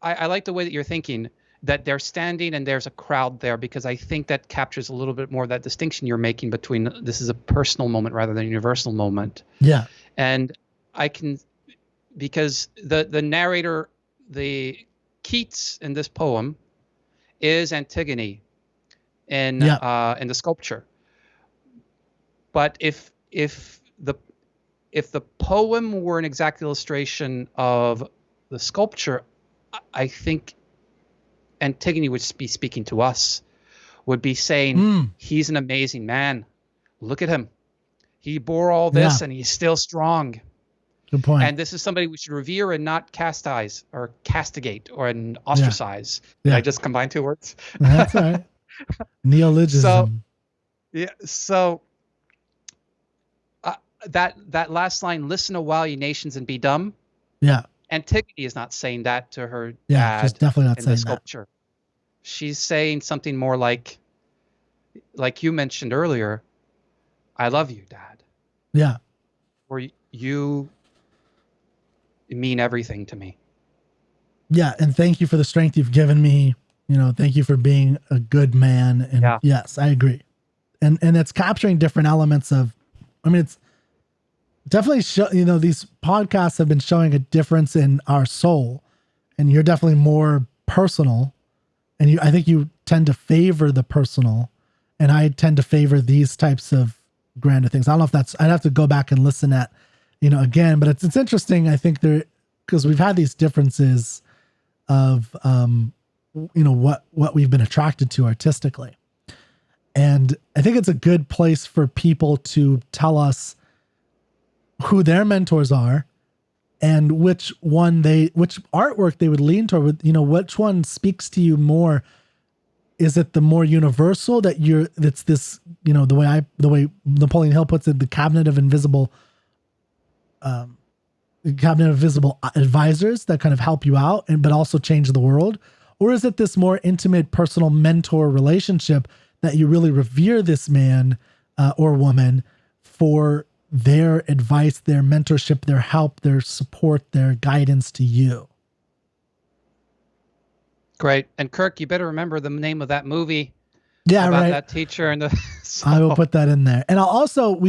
I like the way that you're thinking, that they're standing and there's a crowd there, because I think that captures a little bit more of that distinction you're making between this is a personal moment rather than a universal moment. Yeah. And because the narrator, the Keats in this poem is Antigone in the sculpture. But if the poem were an exact illustration of the sculpture, I think Antigone would be speaking to us, would be saying, he's an amazing man. Look at him. He bore all this and he's still strong. Good point. And this is somebody we should revere and not chastise or castigate or ostracize. Yeah. Did I just combine two words? That's all right. Neologism. So that last line, listen a while, ye nations, and be dumb. Yeah. Antigone is not saying that to her Yeah, she's dad definitely not in saying the that. sculpture. She's saying something more like you mentioned earlier, I love you, Dad. Yeah. Or you mean everything to me. Yeah, and thank you for the strength you've given me. Thank you for being a good man. And yes, I agree. And it's capturing different elements of, I mean, it's definitely these podcasts have been showing a difference in our soul, and you're definitely more personal, and I think you tend to favor the personal, and I tend to favor these types of grander things. I don't know if I'd have to go back and listen at, again, but it's interesting. I think because we've had these differences of, what we've been attracted to artistically. And I think it's a good place for people to tell us who their mentors are and which artwork they would lean toward, which one speaks to you more. Is it the more universal that's this, the way Napoleon Hill puts it, the cabinet of invisible advisors that kind of help you out but also change the world? Or is it this more intimate personal mentor relationship that you really revere this man or woman for their advice, their mentorship, their help, their support, their guidance to you? Great. And Kirk, you better remember the name of that movie. Yeah, about right. that teacher and I will put that in there. And I'll also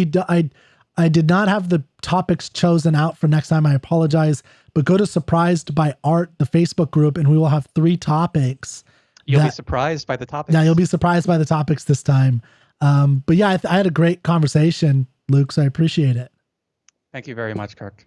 I did not have the topics chosen out for next time. I apologize, but go to Surprised by Art, the Facebook group, and we will have 3 topics. You'll be surprised by the topics. Yeah, you'll be surprised by the topics this time. But yeah, I had a great conversation, Luke, so I appreciate it. Thank you very much, Kirk.